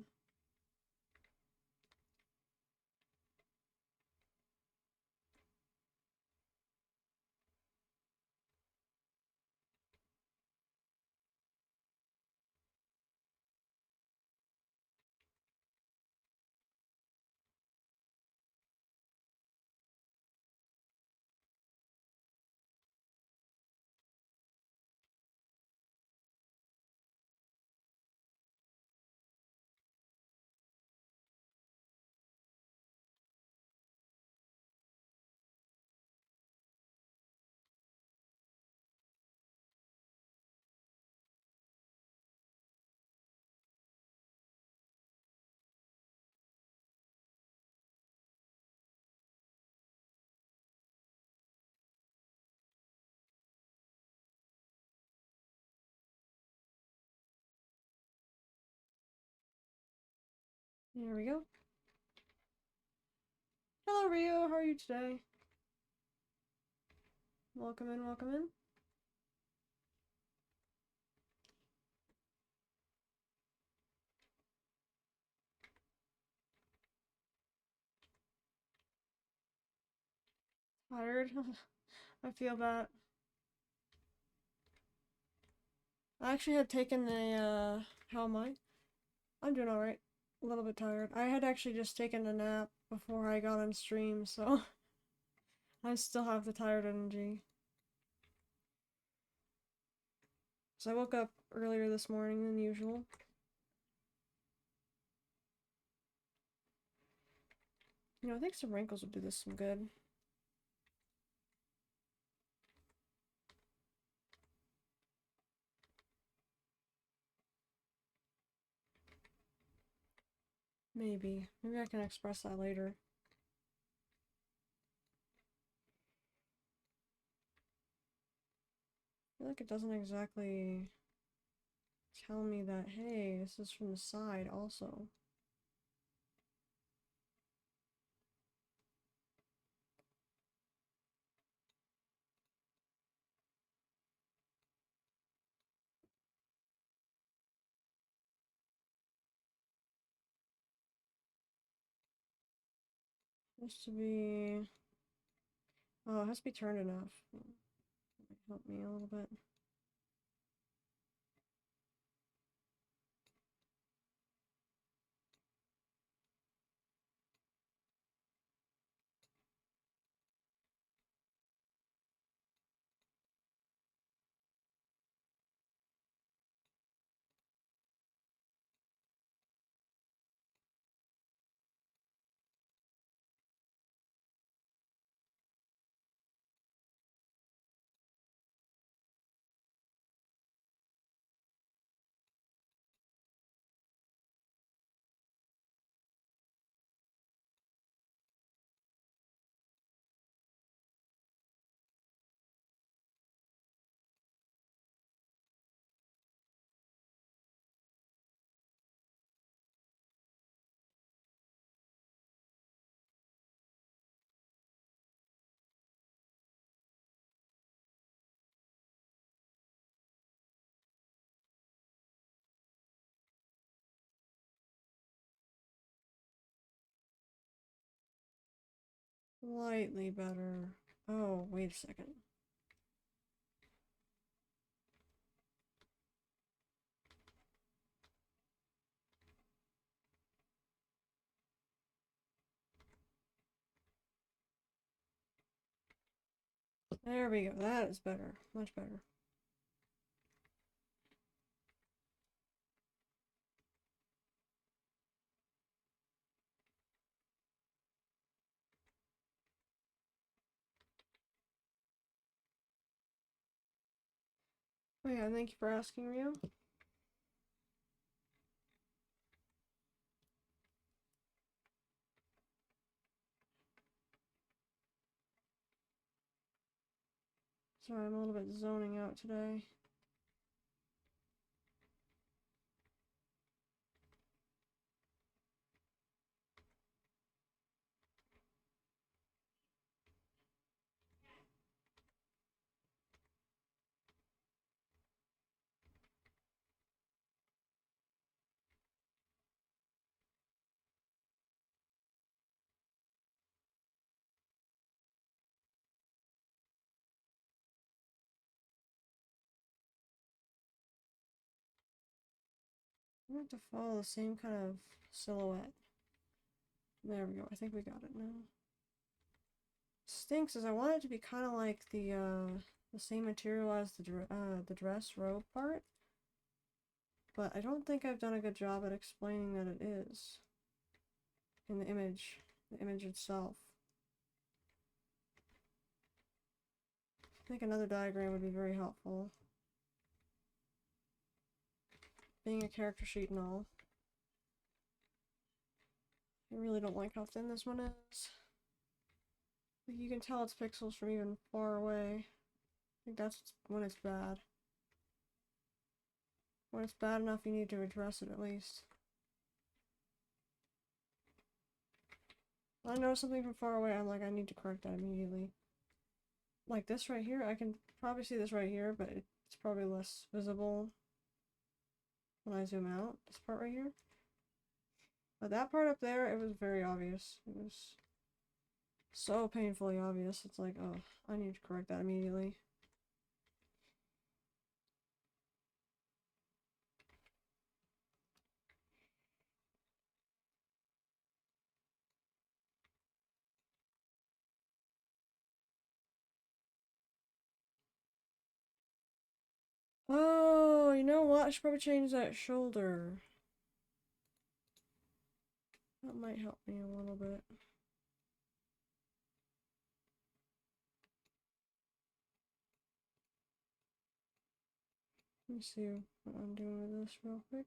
There we go. Hello Rio, how are you today? Welcome in, welcome in. Tired? I feel that. I actually had taken a, how am I? I'm doing alright. A little bit tired. I had actually just taken a nap before I got on stream, so I still have the tired energy. So I woke up earlier this morning than usual. You know, I think some wrinkles would do this some good. Maybe. Maybe I can express that later. I feel like it doesn't exactly tell me that, hey, this is from the side also. Has to be... Oh, it has to be turned enough. Help me a little bit. Slightly better. Oh, wait a second. There we go. That is better. Much better. Oh yeah, thank you for asking, Rio. Sorry, I'm a little bit zoning out today. I want to follow the same kind of silhouette. There we go. I think we got it now. Stinks is I want it to be kind of like the same material as the dress robe part, but I don't think I've done a good job at explaining that it is in the image itself. I think another diagram would be very helpful. Being a character sheet and all. I really don't like how thin this one is. Like you can tell it's pixels from even far away. I think that's when it's bad. When it's bad enough, you need to address it at least. When I notice something from far away, I'm like, I need to correct that immediately. Like this right here, I can probably see this right here, but it's probably less visible when I zoom out. This part right here. But that part up there, it was very obvious. It was so painfully obvious. It's like, oh, I need to correct that immediately. Oh, you know what? I should probably change that shoulder. That might help me a little bit. Let me see what I'm doing with this real quick.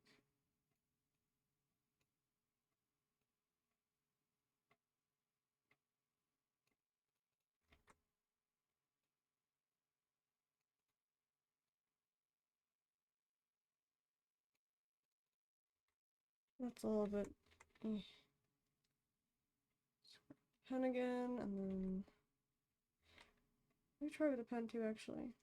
That's a little bit. Pen again, and then let me try with the pen too, actually.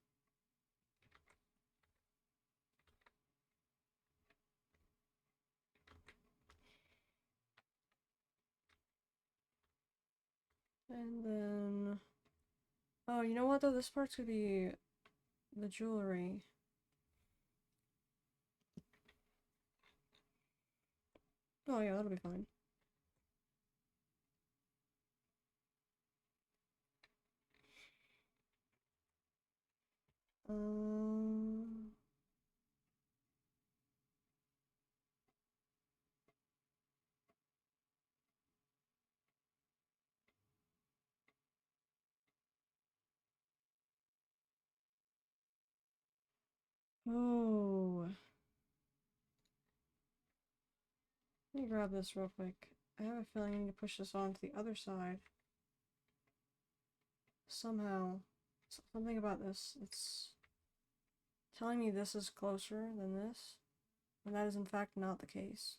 And then, oh, you know what though? This part's gonna be the jewelry. Oh yeah, that'll be fine. Um. Oh. Let me grab this real quick. I have a feeling I need to push this on to the other side. Somehow. Something about this. It's telling me this is closer than this. And that is in fact not the case.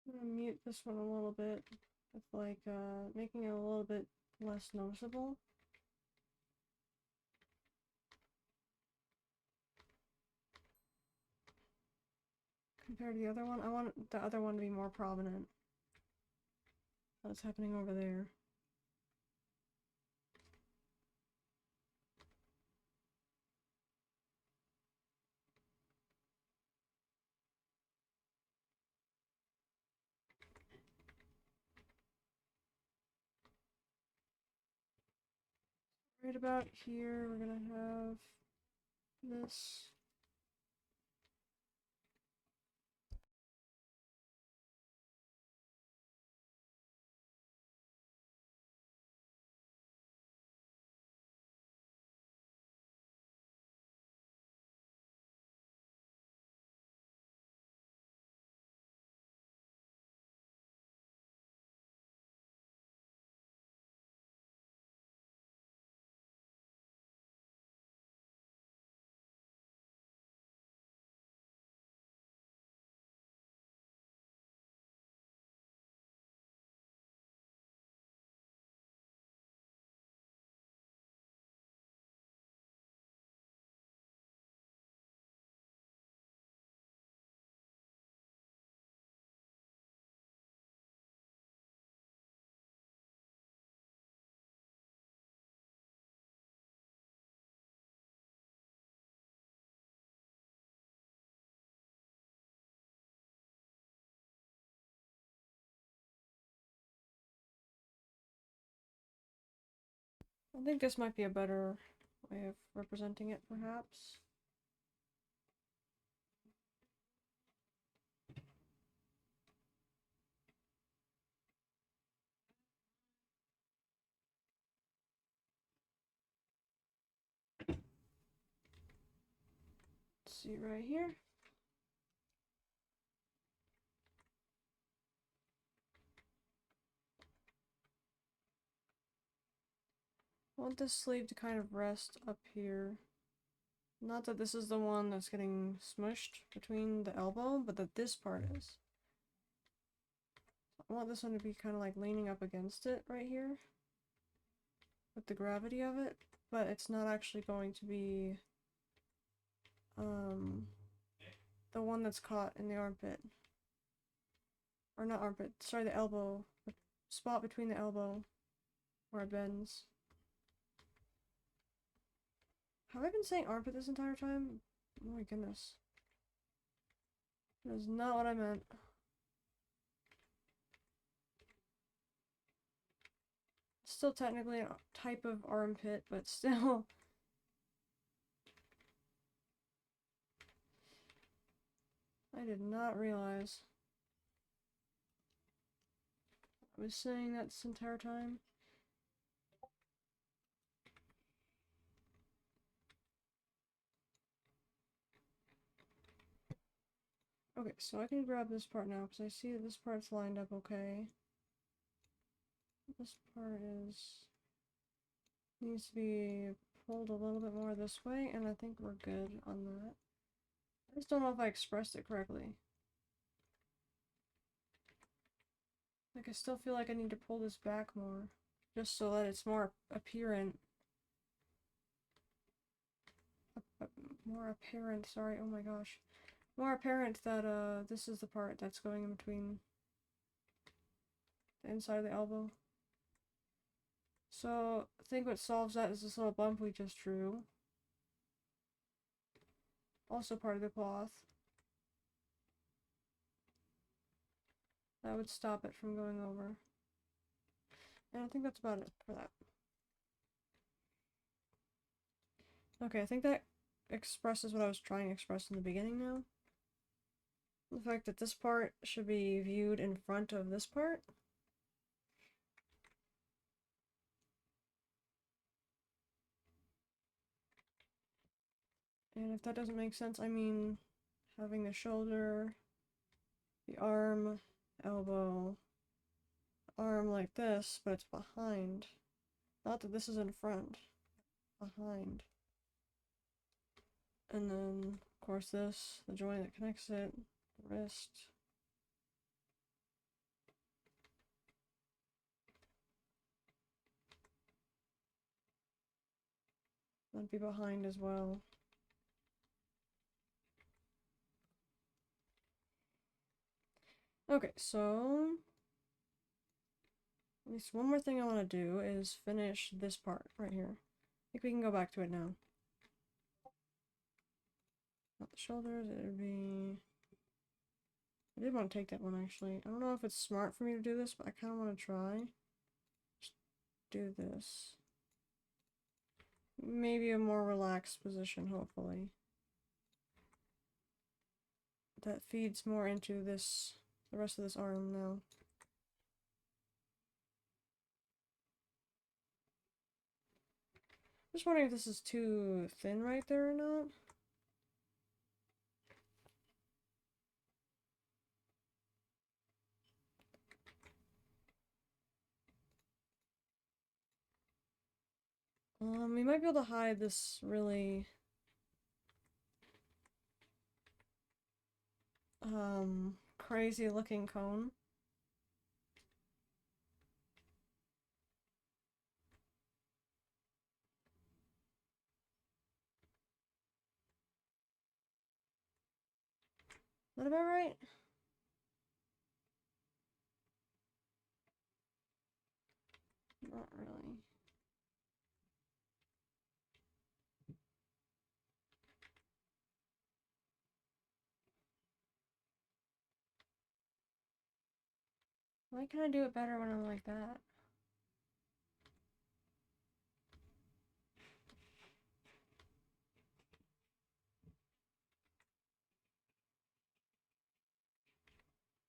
I'm gonna mute this one a little bit with like making it a little bit less noticeable. Compared to the other one, I want the other one to be more prominent. What's happening over there? Right about here, we're gonna have this. I think this might be a better way of representing it, perhaps. Let's see right here. I want this sleeve to kind of rest up here. Not that this is the one that's getting smushed between the elbow, but that this part is. I want this one to be kind of like leaning up against it right here with the gravity of it, but it's not actually going to be the one that's caught in the armpit. Or not armpit, sorry, the elbow. The spot between the elbow where it bends. Have I been saying armpit this entire time? Oh my goodness. That is not what I meant. Still technically a type of armpit, but still. I did not realize I was saying that this entire time. Okay, so I can grab this part now because I see that this part's lined up okay. This part needs to be pulled a little bit more this way, and I think we're good on that. I just don't know if I expressed it correctly. Like, I still feel like I need to pull this back more, just so that it's more apparent. More apparent, sorry, oh my gosh. More apparent that, this is the part that's going in between the inside of the elbow. So, I think what solves that is this little bump we just drew. Also part of the cloth. That would stop it from going over. And I think that's about it for that. Okay, I think that expresses what I was trying to express in the beginning now. The fact that this part should be viewed in front of this part. And if that doesn't make sense, I mean having the shoulder, the arm, elbow, arm like this, but it's behind. Not that this is in front. Behind. And then, of course, this, the joint that connects it, the wrist. That'd be behind as well. Okay, so at least one more thing I want to do is finish this part right here. I think we can go back to it now. Not the shoulders, it would be... I did want to take that one actually. I don't know if it's smart for me to do this, but I kind of want to try. Just do this. Maybe a more relaxed position, hopefully. That feeds more into this, the rest of this arm now. Just wondering if this is too thin right there or not. We might be able to hide this really crazy looking cone. Is that about right? Not really. Why can I do it better when I'm like that?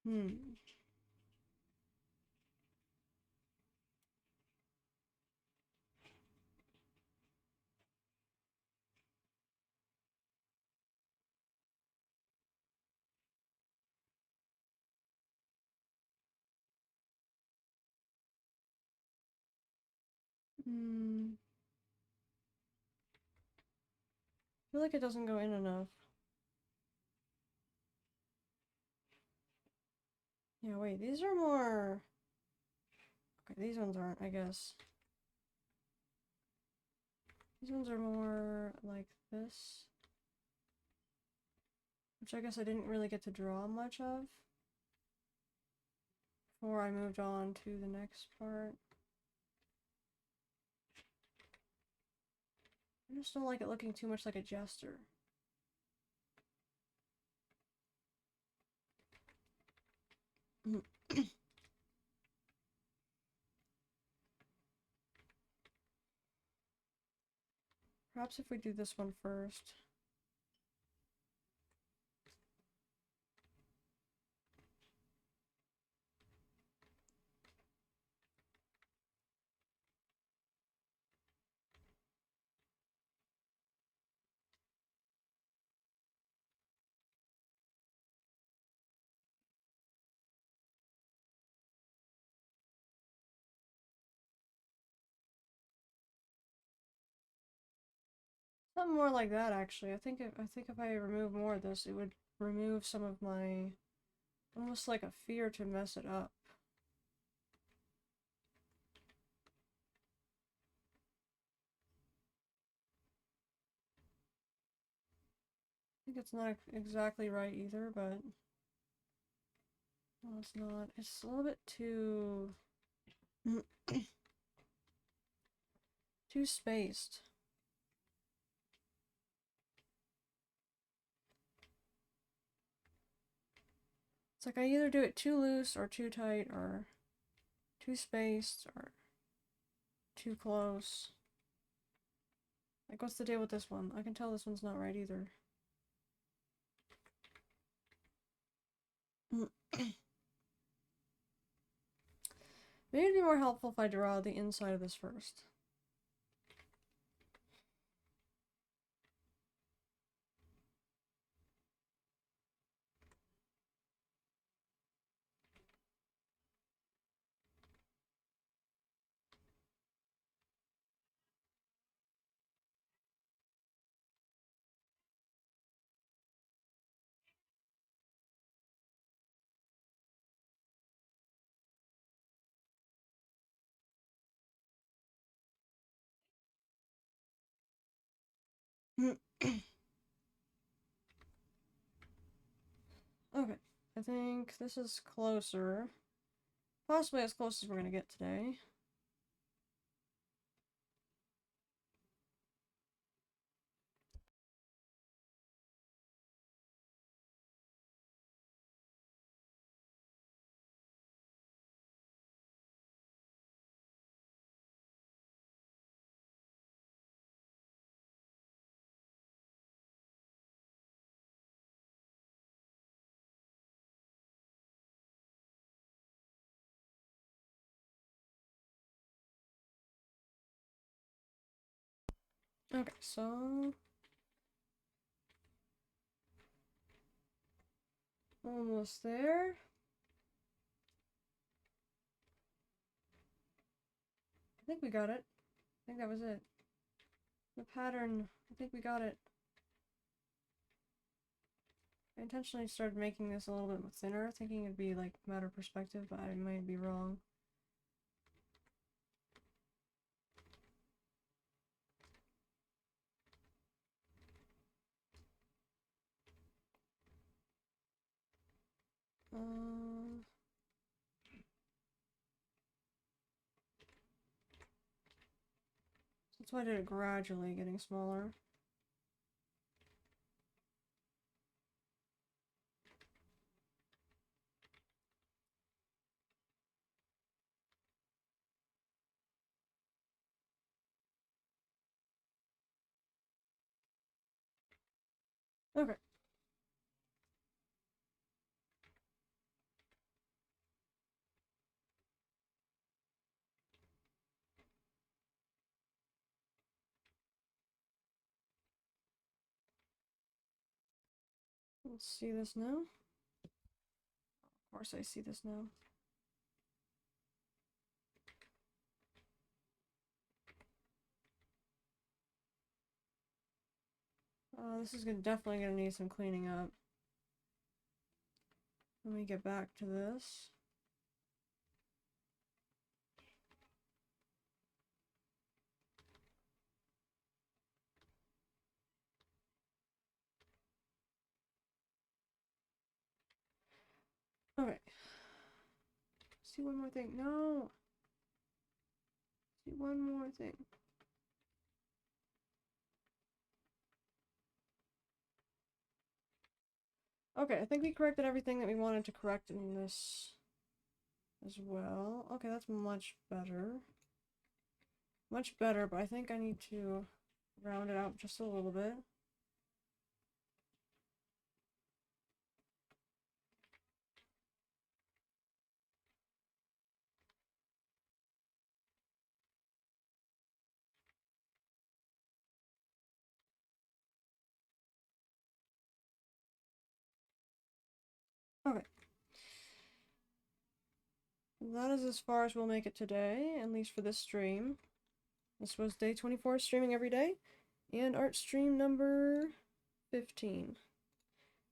Hmm. Hmm. I feel like it doesn't go in enough. Yeah, wait, these are more... Okay, these ones aren't, I guess. These ones are more like this. Which I guess I didn't really get to draw much of before I moved on to the next part. I just don't like it looking too much like a jester. Perhaps if we do this one first. Something more like that, actually. I think if I remove more of this, it would remove some of my almost like a fear to mess it up. I think it's not exactly right either, but no, it's not. It's a little bit too too spaced. It's like I either do it too loose or too tight or too spaced or too close. Like, what's the deal with this one? I can tell this one's not right either. Maybe it'd be more helpful if I draw the inside of this first. Okay, I think this is closer. Possibly as close as we're gonna get today. Okay, so almost there. I think we got it. I think that was it. The pattern, I think we got it. I intentionally started making this a little bit thinner, thinking it'd be like matter of perspective, but I might be wrong. That's why I did it gradually, getting smaller. Okay. Let's see this now. Of course I see this now. This is definitely gonna need some cleaning up. Let me get back to this. Okay. See one more thing. No. See one more thing. Okay, I think we corrected everything that we wanted to correct in this as well. Okay, that's much better. Much better, but I think I need to round it out just a little bit. Okay. That is as far as we'll make it today, at least for this stream. This was day 24, streaming every day, and art stream number 15.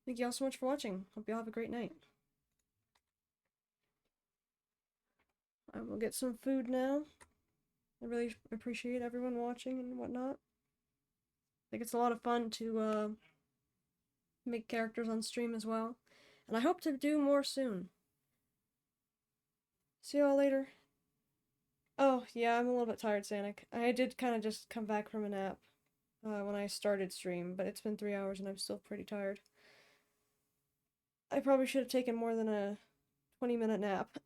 Thank you all so much for watching. Hope you all have a great night. I will get some food now. I really appreciate everyone watching and whatnot. I think it's a lot of fun to make characters on stream as well. And I hope to do more soon. See y'all later. Oh, yeah, I'm a little bit tired, Sanic. I did kind of just come back from a nap when I started stream, but it's been 3 hours and I'm still pretty tired. I probably should have taken more than a 20-minute nap.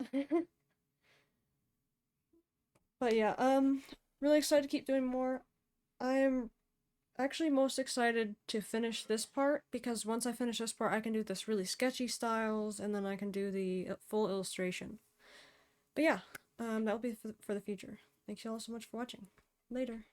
But yeah, really excited to keep doing more. I'm actually most excited to finish this part, because once I finish this part I can do this really sketchy styles, and then I can do the full illustration. But yeah, that'll be for the future. Thanks y'all so much for watching. Later.